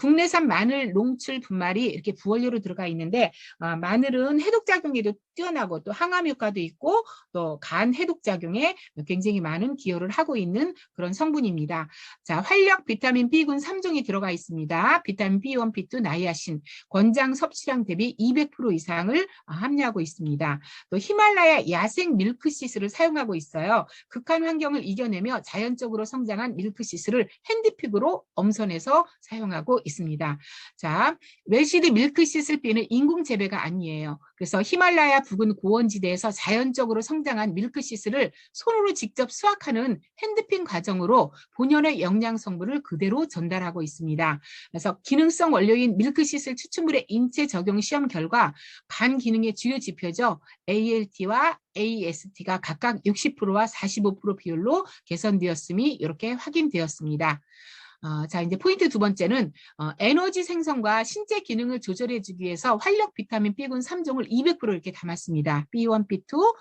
국내산 마늘 농출 분말이 이렇게 부원료로 들어가 있는데 마늘은 해독작용에도 뛰어나고 또 항암 효과도 있고 또 간 해독작용에 굉장히 많은 기여를 하고 있는 그런 성분입니다. 자, 활력 비타민 B군 3종이 들어가 있습니다. 비타민 B1, B2, 나이아신, 권장 섭취량 대비 200% 이상을 함유하고 있습니다. 또 히말라야 야생 밀크시스를 사용하고 있어요. 극한 환경을 이겨 이겨내며 자연적으로 성장한 밀크시스를 핸드픽으로 엄선해서 사용하고 있습니다. 자, 웰시드 밀크시슬 비는 인공 재배가 아니에요. 그래서 히말라야 부근 고원지대에서 자연적으로 성장한 밀크시스를 손으로 직접 수확하는 핸드픽 과정으로 본연의 영양 성분을 그대로 전달하고 있습니다. 그래서 기능성 원료인 밀크시슬 추출물의 인체 적용 시험 결과 간 기능의 주요 지표죠. ALT와 AST가 각각 60%와 45% 비율로 개선되었음이 이렇게 확인되었습니다. 자, 이제 포인트 두 번째는 에너지 생성과 신체 기능을 조절해주기 위해서 활력 비타민 B군 3종을 200% 이렇게 담았습니다. B1, B2,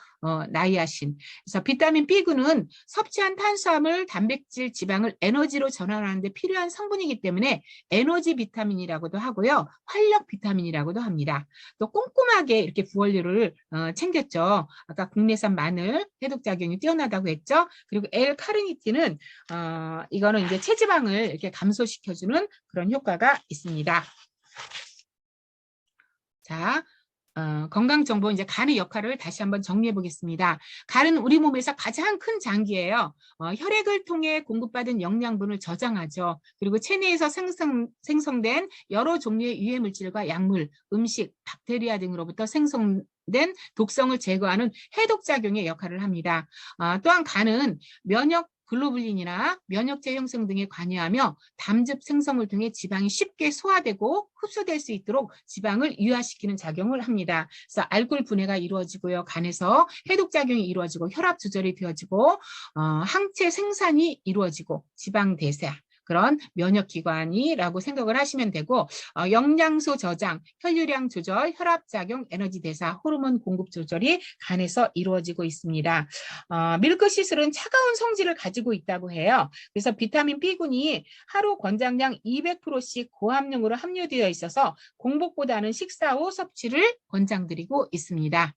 나이아신. 그래서 비타민 B군은 섭취한 탄수화물, 단백질, 지방을 에너지로 전환하는 데 필요한 성분이기 때문에 에너지 비타민이라고도 하고요. 활력 비타민이라고도 합니다. 또 꼼꼼하게 이렇게 부원료를 챙겼죠. 아까 국내산 마늘 해독작용이 뛰어나다고 했죠. 그리고 L-카르니틴은 이거는 이제 체지방을 이렇게 감소시켜주는 그런 효과가 있습니다. 자, 건강정보 이제 간의 역할을 다시 한번 정리해 보겠습니다. 간은 우리 몸에서 가장 큰 장기예요. 혈액을 통해 공급받은 영양분을 저장하죠. 그리고 체내에서 생성된 여러 종류의 유해 물질과 약물, 음식, 박테리아 등으로부터 생성된 독성을 제거하는 해독작용의 역할을 합니다. 또한 간은 면역 글로불린이나 면역체 형성 등에 관여하며 담즙 생성을 통해 지방이 쉽게 소화되고 흡수될 수 있도록 지방을 유화시키는 작용을 합니다. 그래서 알코올 분해가 이루어지고요. 간에서 해독작용이 이루어지고 혈압 조절이 되어지고 항체 생산이 이루어지고 지방 대사 그런 면역기관이라고 생각을 하시면 되고 영양소 저장, 혈류량 조절, 혈압작용, 에너지 대사, 호르몬 공급 조절이 간에서 이루어지고 있습니다. 밀크시슬은 차가운 성질을 가지고 있다고 해요. 그래서 비타민 B군이 하루 권장량 200%씩 고함량으로 함유되어 있어서 공복보다는 식사 후 섭취를 권장드리고 있습니다.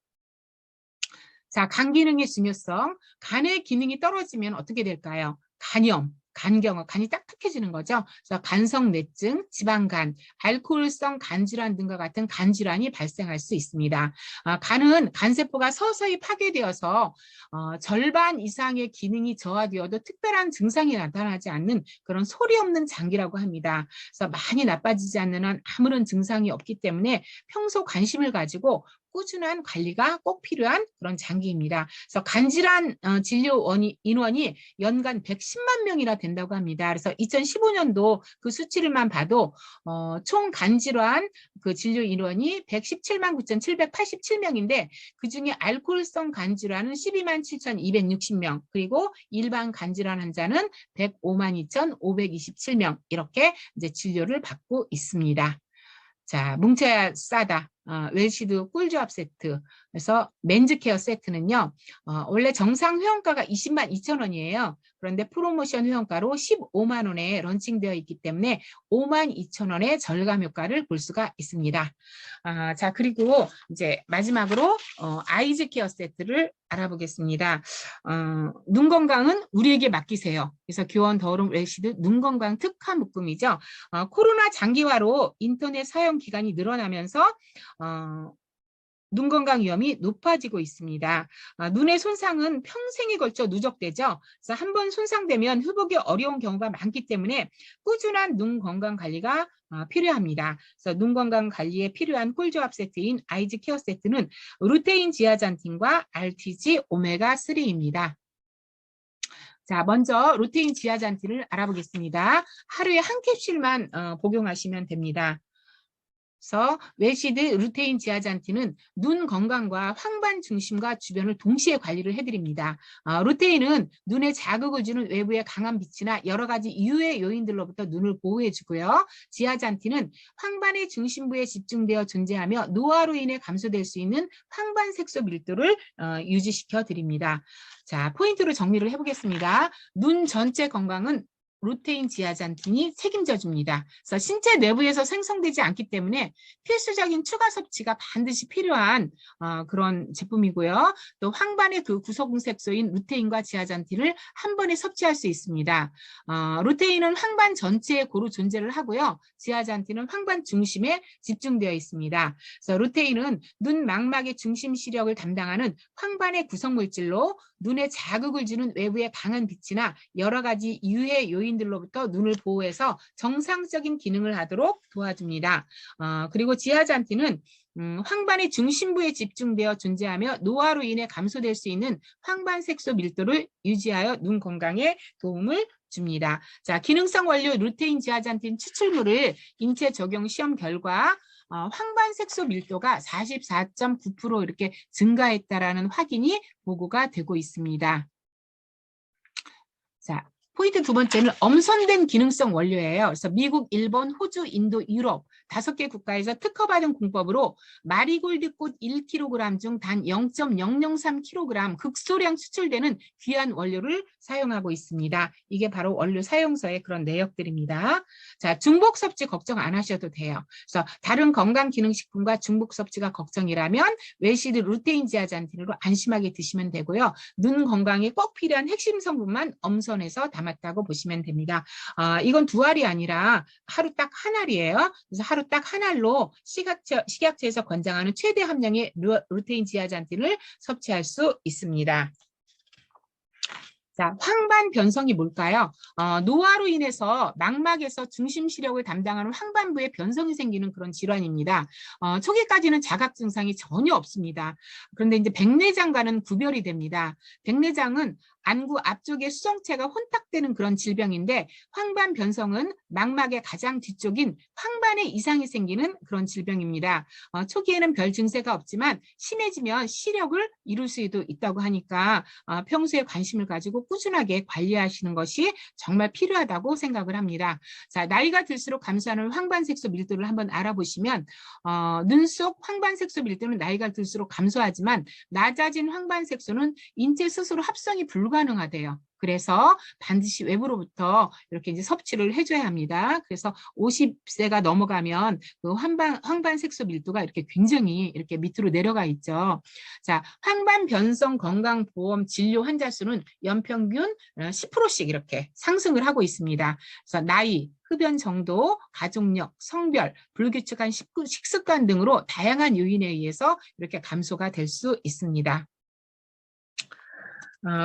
자, 간 기능의 중요성. 간의 기능이 떨어지면 어떻게 될까요? 간염. 간경화, 간이 딱딱해지는 거죠. 그래서 간성뇌증, 지방간, 알코올성 간질환 등과 같은 간질환이 발생할 수 있습니다. 간은 간세포가 서서히 파괴되어서 절반 이상의 기능이 저하되어도 특별한 증상이 나타나지 않는 그런 소리 없는 장기라고 합니다. 그래서 많이 나빠지지 않는 한 아무런 증상이 없기 때문에 평소 관심을 가지고 꾸준한 관리가 꼭 필요한 그런 장기입니다. 그래서 간질환 진료 인원이 연간 110만 명이나 된다고 합니다. 그래서 2015년도 그 수치를만 봐도 총 간질환 그 진료 인원이 117만 9,787명인데 그중에 알코올성 간질환은 12만 7,260명 그리고 일반 간질환 환자는 105만 2,527명 이렇게 이제 진료를 받고 있습니다. 자, 뭉쳐야 싸다. 웰시드 꿀조합 세트. 그래서 맨즈케어 세트는요. 원래 정상 회원가가 20만 2천 원이에요. 그런데 프로모션 회원가로 15만 원에 런칭되어 있기 때문에 5만 2천 원의 절감 효과를 볼 수가 있습니다. 자, 그리고 이제 마지막으로 아이즈케어 세트를 알아보겠습니다. 눈 건강은 우리에게 맡기세요. 그래서 교원 더오름 웰시드 눈 건강 특화 묶음이죠. 코로나 장기화로 인터넷 사용 기간이 늘어나면서 눈 건강 위험이 높아지고 있습니다. 눈의 손상은 평생에 걸쳐 누적되죠. 그래서 한번 손상되면 회복이 어려운 경우가 많기 때문에 꾸준한 눈 건강 관리가 필요합니다. 그래서 눈 건강 관리에 필요한 꿀조합 세트인 아이즈 케어 세트는 루테인 지아잔틴과 RTG 오메가3입니다. 자, 먼저 루테인 지아잔틴을 알아보겠습니다. 하루에 한 캡슐만 복용하시면 됩니다. 그래서 웰시드 루테인 지아잔틴은 눈 건강과 황반 중심과 주변을 동시에 관리를 해드립니다. 루테인은 눈에 자극을 주는 외부의 강한 빛이나 여러 가지 유해 요인들로부터 눈을 보호해주고요. 지아잔틴은 황반의 중심부에 집중되어 존재하며 노화로 인해 감소될 수 있는 황반 색소 밀도를 유지시켜 드립니다. 자, 포인트로 정리를 해보겠습니다. 눈 전체 건강은 루테인 지아잔틴이 책임져 줍니다. 그래서 신체 내부에서 생성되지 않기 때문에 필수적인 추가 섭취가 반드시 필요한 그런 제품이고요. 또 황반의 그 구성색소인 루테인과 지아잔틴을 한 번에 섭취할 수 있습니다. 루테인은 황반 전체에 고루 존재를 하고요. 지아잔틴은 황반 중심에 집중되어 있습니다. 그래서 루테인은 눈 망막의 중심 시력을 담당하는 황반의 구성물질로 눈에 자극을 주는 외부의 강한 빛이나 여러 가지 유해 요인들로부터 눈을 보호해서 정상적인 기능을 하도록 도와줍니다. 그리고 지아잔틴은 황반의 중심부에 집중되어 존재하며 노화로 인해 감소될 수 있는 황반색소 밀도를 유지하여 눈 건강에 도움을 줍니다. 자, 기능성 원료 루테인 지아잔틴 추출물을 인체 적용 시험 결과 황반색소 밀도가 44.9% 이렇게 증가했다라는 확인이 보고가 되고 있습니다. 자, 포인트 두 번째는 엄선된 기능성 원료예요. 그래서 미국, 일본, 호주, 인도, 유럽 5개 국가에서 특허받은 공법으로 마리골드꽃 1kg 중 단 0.003kg 극소량 추출되는 귀한 원료를 사용하고 있습니다. 이게 바로 원료 사용서의 그런 내역들입니다. 자, 중복 섭취 걱정 안 하셔도 돼요. 그래서 다른 건강기능식품과 중복 섭취가 걱정이라면 웰시드 루테인 지아잔틴으로 안심하게 드시면 되고요. 눈 건강에 꼭 필요한 핵심 성분만 엄선해서 담았다고 보시면 됩니다. 이건 2알이 아니라 하루 딱 1알이에요. 그래서 하루 딱 1알로 식약처에서 권장하는 최대 함량의 루테인 지아잔틴을 섭취할 수 있습니다. 자, 황반 변성이 뭘까요? 노화로 인해서 망막에서 중심 시력을 담당하는 황반부에 변성이 생기는 그런 질환입니다. 초기까지는 자각 증상이 전혀 없습니다. 그런데 이제 백내장과는 구별이 됩니다. 백내장은 안구 앞쪽의 수정체가 혼탁되는 그런 질병인데 황반 변성은 망막의 가장 뒤쪽인 황반에 이상이 생기는 그런 질병입니다. 초기에는 별 증세가 없지만 심해지면 시력을 잃을 수도 있다고 하니까 평소에 관심을 가지고 꾸준하게 관리하시는 것이 정말 필요하다고 생각을 합니다. 자, 나이가 들수록 감소하는 황반색소 밀도를 한번 알아보시면 눈 속 황반색소 밀도는 나이가 들수록 감소하지만 낮아진 황반색소는 인체 스스로 합성이 불가능하대요. 그래서 반드시 외부로부터 이렇게 이제 섭취를 해줘야 합니다. 그래서 50세가 넘어가면 그 황반색소 밀도가 이렇게 굉장히 이렇게 밑으로 내려가 있죠. 자, 황반 변성 건강보험 진료 환자 수는 연평균 10%씩 이렇게 상승을 하고 있습니다. 그래서 나이, 흡연 정도, 가족력, 성별, 불규칙한 식습관 등으로 다양한 요인에 의해서 이렇게 감소가 될 수 있습니다.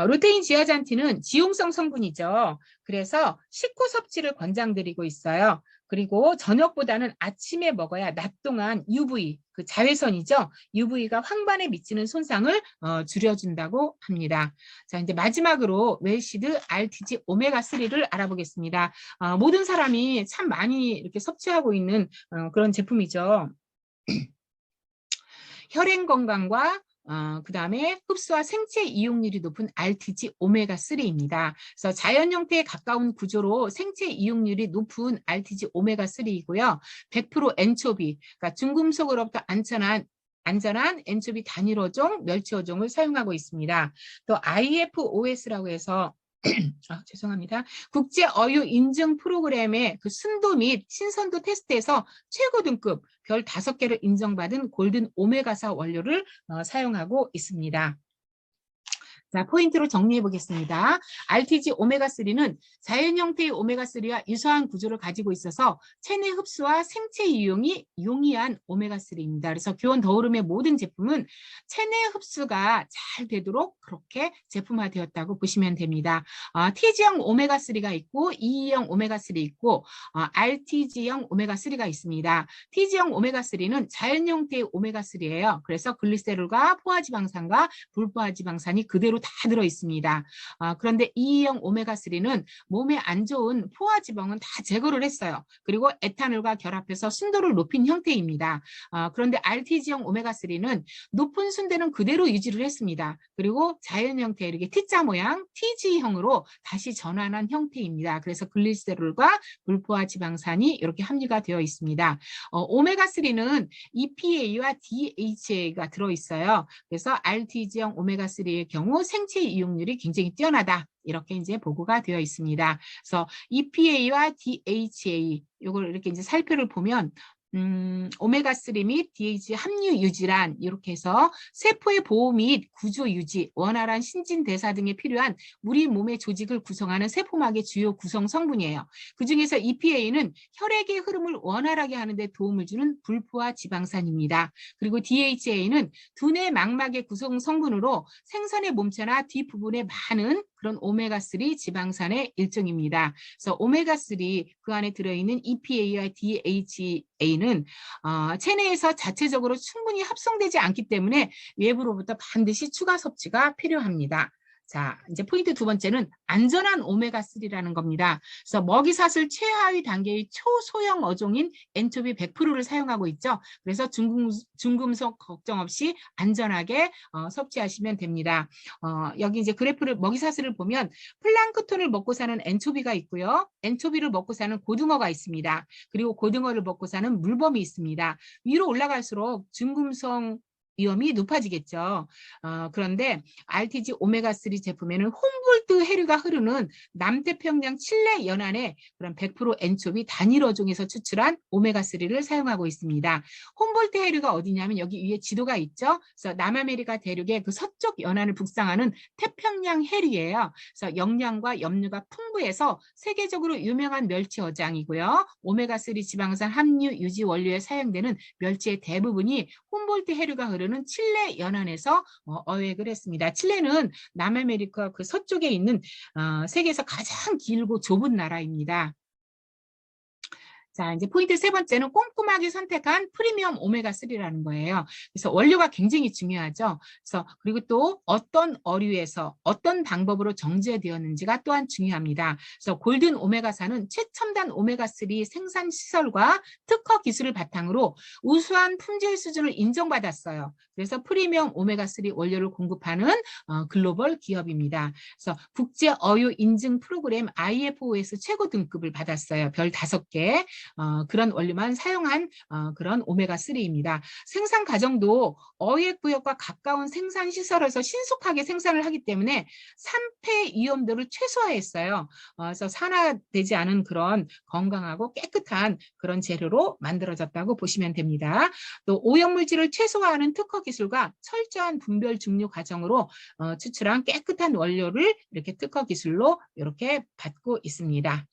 루테인 지아잔틴은 지용성 성분이죠. 그래서 식후 섭취를 권장드리고 있어요. 그리고 저녁보다는 아침에 먹어야 낮 동안 UV, 그 자외선이죠. UV가 황반에 미치는 손상을 줄여준다고 합니다. 자, 이제 마지막으로 웰시드 RTG 오메가3를 알아보겠습니다. 모든 사람이 참 많이 이렇게 섭취하고 있는 그런 제품이죠. 혈행 건강과 그다음에 흡수와 생체 이용률이 높은 RTG 오메가3입니다. 그래서 자연 형태에 가까운 구조로 생체 이용률이 높은 RTG 오메가3이고요. 100% 엔초비, 그러니까 중금속으로부터 안전한 엔초비 단일어종, 멸치어종을 사용하고 있습니다. 또 IFOS라고 해서 죄송합니다. 국제 어유 인증 프로그램의 그 순도 및 신선도 테스트에서 최고 등급 별 5개를 인정받은 골든 오메가4 원료를 사용하고 있습니다. 자, 포인트로 정리해 보겠습니다. RTG 오메가3는 자연 형태의 오메가3와 유사한 구조를 가지고 있어서 체내 흡수와 생체 이용이 용이한 오메가3입니다. 그래서 교원 더오름의 모든 제품은 체내 흡수가 잘 되도록 그렇게 제품화되었다고 보시면 됩니다. T지형 오메가3가 있고 E형 오메가3 있고 RTG형 오메가3가 있습니다. T지형 오메가3는 자연 형태의 오메가3예요. 그래서 글리세롤과 포화지방산과 불포화지방산이 그대로 다 들어 있습니다. 그런데 E형 오메가3는 몸에 안 좋은 포화지방은 다 제거를 했어요. 그리고 에탄올과 결합해서 순도를 높인 형태입니다. 그런데 RTG형 오메가3는 높은 순대는 그대로 유지를 했습니다. 그리고 자연 형태 이렇게 T자 모양 TG형으로 다시 전환한 형태입니다. 그래서 글리세롤과 불포화지방산이 이렇게 함유가 되어 있습니다. 오메가3는 EPA와 DHA가 들어 있어요. 그래서 RTG형 오메가3의 경우 생체 이용률이 굉장히 뛰어나다. 이렇게 이제 보고가 되어 있습니다. 그래서 EPA와 DHA 이걸 이렇게 이제 살펴를 보면 오메가3 및 DHA 함유 유지란 이렇게 해서 세포의 보호 및 구조 유지, 원활한 신진대사 등에 필요한 우리 몸의 조직을 구성하는 세포막의 주요 구성 성분이에요. 그중에서 EPA는 혈액의 흐름을 원활하게 하는 데 도움을 주는 불포화 지방산입니다. 그리고 DHA는 두뇌 망막의 구성 성분으로 생선의 몸체나 뒷부분에 많은 그런 오메가3 지방산의 일종입니다. 그래서 오메가3 그 안에 들어있는 EPA와 DHA는 체내에서 자체적으로 충분히 합성되지 않기 때문에 외부로부터 반드시 추가 섭취가 필요합니다. 자, 이제 포인트 두 번째는 안전한 오메가3라는 겁니다. 그래서 먹이사슬 최하위 단계의 초소형 어종인 엔초비 100%를 사용하고 있죠. 그래서 중금속 걱정 없이 안전하게 섭취하시면 됩니다. 여기 이제 그래프를 먹이사슬을 보면 플랑크톤을 먹고 사는 엔초비가 있고요. 엔초비를 먹고 사는 고등어가 있습니다. 그리고 고등어를 먹고 사는 물범이 있습니다. 위로 올라갈수록 중금속 위험이 높아지겠죠. 그런데 RTG 오메가3 제품에는 홈볼트 해류가 흐르는 남태평양 칠레 연안의 그런 100% 엔초비 단일 어종에서 추출한 오메가3를 사용하고 있습니다. 홈볼트 해류가 어디냐면 여기 위에 지도가 있죠. 그래서 남아메리카 대륙의 그 서쪽 연안을 북상하는 태평양 해류예요. 그래서 영양과 염류가 풍부해서 세계적으로 유명한 멸치 어장이고요. 오메가3 지방산 함유 유지 원료에 사용되는 멸치의 대부분이 홈볼트 해류가 흐르는 칠레 연안에서 어획을 했습니다. 칠레는 남아메리카 그 서쪽에 있는 세계에서 가장 길고 좁은 나라입니다. 자, 이제 포인트 세 번째는 꼼꼼하게 선택한 프리미엄 오메가3라는 거예요. 그래서 원료가 굉장히 중요하죠. 그래서 그리고 또 어떤 어류에서 어떤 방법으로 정제되었는지가 또한 중요합니다. 그래서 골든 오메가4는 최첨단 오메가3 생산 시설과 특허 기술을 바탕으로 우수한 품질 수준을 인정받았어요. 그래서 프리미엄 오메가3 원료를 공급하는 글로벌 기업입니다. 그래서 국제 어유 인증 프로그램 IFOS 최고 등급을 받았어요. 별 5개. 그런 원료만 사용한 그런 오메가3입니다. 생산 과정도 어획구역과 가까운 생산시설에서 신속하게 생산을 하기 때문에 산패 위험도를 최소화했어요. 그래서 산화되지 않은 그런 건강하고 깨끗한 그런 재료로 만들어졌다고 보시면 됩니다. 또 오염물질을 최소화하는 특허 기술과 철저한 분별 증류 과정으로 추출한 깨끗한 원료를 이렇게 특허 기술로 이렇게 받고 있습니다.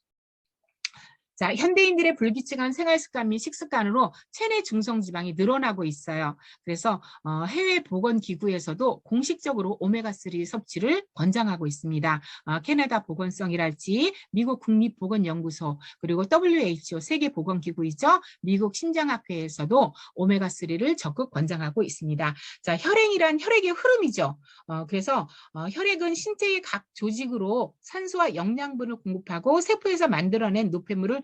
자, 현대인들의 불규칙한 생활 습관 및 식습관으로 체내 중성 지방이 늘어나고 있어요. 그래서 해외 보건기구에서도 공식적으로 오메가3 섭취를 권장하고 있습니다. 캐나다 보건성이랄지 미국 국립보건연구소 그리고 WHO 세계보건기구이죠. 미국 신장학회에서도 오메가3를 적극 권장하고 있습니다. 자, 혈행이란 혈액의 흐름이죠. 그래서 혈액은 신체의 각 조직으로 산소와 영양분을 공급하고 세포에서 만들어낸 노폐물을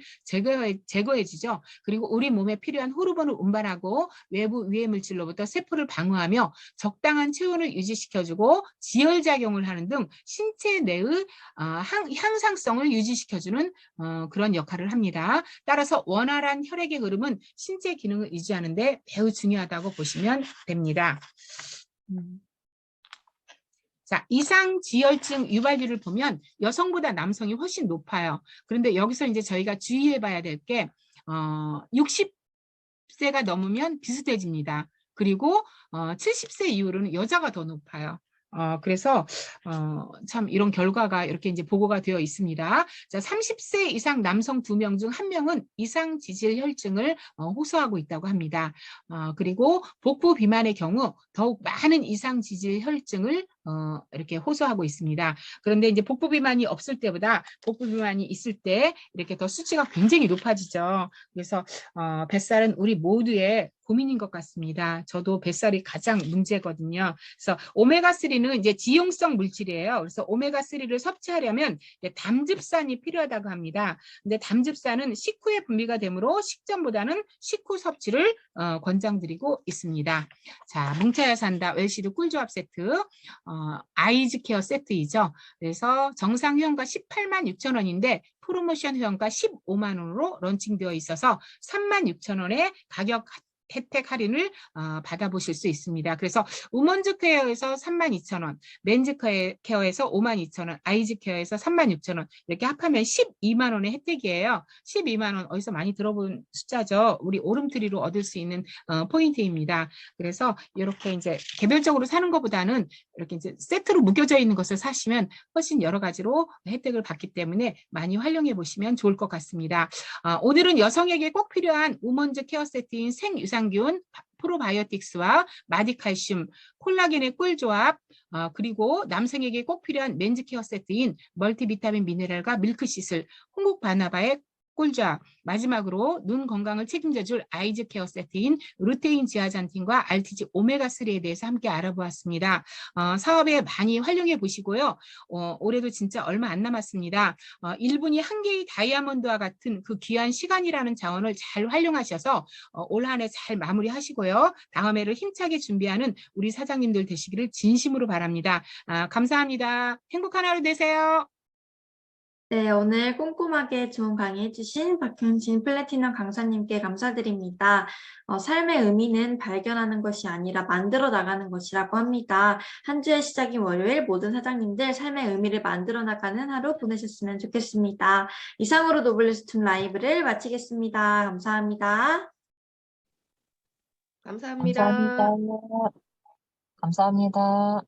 제거해주죠. 그리고 우리 몸에 필요한 호르몬을 운반하고 외부 유해 물질로부터 세포를 방어하며 적당한 체온을 유지시켜주고 지혈작용을 하는 등 신체 내의 향상성을 유지시켜주는 그런 역할을 합니다. 따라서 원활한 혈액의 흐름은 신체 기능을 유지하는 데 매우 중요하다고 보시면 됩니다. 자, 이상 지혈증 유발률을 보면 여성보다 남성이 훨씬 높아요. 그런데 여기서 이제 저희가 주의해 봐야 될 게 60세가 넘으면 비슷해집니다. 그리고 70세 이후로는 여자가 더 높아요. 그래서 참 이런 결과가 이렇게 이제 보고가 되어 있습니다. 자, 30세 이상 남성 2명 중 1명은 이상 지질 혈증을 호소하고 있다고 합니다. 그리고 복부 비만의 경우 더욱 많은 이상 지질 혈증을 이렇게 호소하고 있습니다. 그런데 이제 복부 비만이 없을 때보다 복부 비만이 있을 때 이렇게 더 수치가 굉장히 높아지죠. 그래서 뱃살은 우리 모두의 고민인 것 같습니다. 저도 뱃살이 가장 문제거든요. 그래서 오메가3는 이제 지용성 물질이에요. 그래서 오메가3를 섭취하려면 담즙산이 필요하다고 합니다. 근데 담즙산은 식후에 분비가 되므로 식전보다는 식후 섭취를 권장드리고 있습니다. 자, 뭉쳐야 산다 웰시드 꿀조합 세트, 아이즈케어 세트이죠. 그래서 정상 회원가 186,000원인데 프로모션 회원가 15만 원으로 런칭되어 있어서 36,000원에 가격 혜택 할인을 받아보실 수 있습니다. 그래서 우먼즈 케어에서 32,000원, 맨즈 케어에서 52,000원, 아이즈 케어에서 36,000원 이렇게 합하면 12만 원의 혜택이에요. 12만 원 어디서 많이 들어본 숫자죠. 우리 오름트리로 얻을 수 있는 포인트입니다. 그래서 이렇게 이제 개별적으로 사는 것보다는 이렇게 이제 세트로 묶여져 있는 것을 사시면 훨씬 여러 가지로 혜택을 받기 때문에 많이 활용해 보시면 좋을 것 같습니다. 오늘은 여성에게 꼭 필요한 우먼즈 케어 세트인 생유산균, 프로바이오틱스와 마디칼슘, 콜라겐의 꿀조합, 그리고 남성에게 꼭 필요한 맨즈 케어 세트인 멀티비타민 미네랄과 밀크시슬, 홍국 바나바의 꿀조합, 마지막으로 눈 건강을 책임져줄 아이즈 케어 세트인 루테인 지아잔틴과 알티지 오메가3에 대해서 함께 알아보았습니다. 사업에 많이 활용해 보시고요. 올해도 진짜 얼마 안 남았습니다. 1분이 한 개의 다이아몬드와 같은 그 귀한 시간이라는 자원을 잘 활용하셔서 올 한 해 잘 마무리하시고요. 다음 해를 힘차게 준비하는 우리 사장님들 되시기를 진심으로 바랍니다. 감사합니다. 행복한 하루 되세요. 네, 오늘 꼼꼼하게 좋은 강의 해주신 박형진 플래티넘 강사님께 감사드립니다. 삶의 의미는 발견하는 것이 아니라 만들어 나가는 것이라고 합니다. 한 주의 시작인 월요일 모든 사장님들 삶의 의미를 만들어 나가는 하루 보내셨으면 좋겠습니다. 이상으로 노블레스툼 라이브를 마치겠습니다. 감사합니다. 감사합니다. 감사합니다.